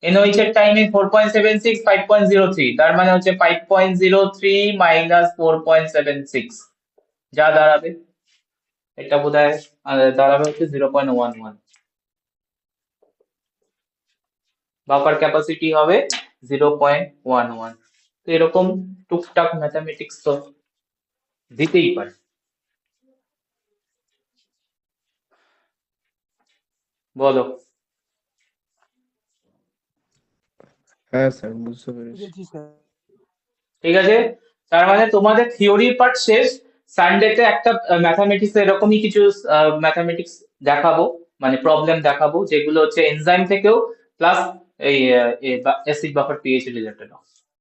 Speaker 1: এনওএইচ এর টাইমে 4.76, 5.03, তার মানে হচ্ছে 5.03 মাইনাস 4.76, যা দাঁড়াবে, এটা বোধহয় দাঁড়াবে হচ্ছে 0.11। বাফার ক্যাপাসিটি হবে 0.11। তো এরকম টুকটাক ম্যাথামেটিক্স তো দিতেই পারে। বলো।
Speaker 2: হ্যাঁ স্যার, বুঝতে পেরেছি।
Speaker 3: বুঝেছি স্যার।
Speaker 1: ঠিক আছে, তার মানে তোমাদের থিওরির পার্ট শেষ। সানডেতে একটা ম্যাথামেটিক্স এরকমই কিছু ম্যাথামেটিক্স দেখাবো, মানে প্রবলেম দেখাবো যেগুলো হচ্ছে এনজাইম থেকেও প্লাস এই অ্যাসিড বাফার পিএইচ রিলেটেড।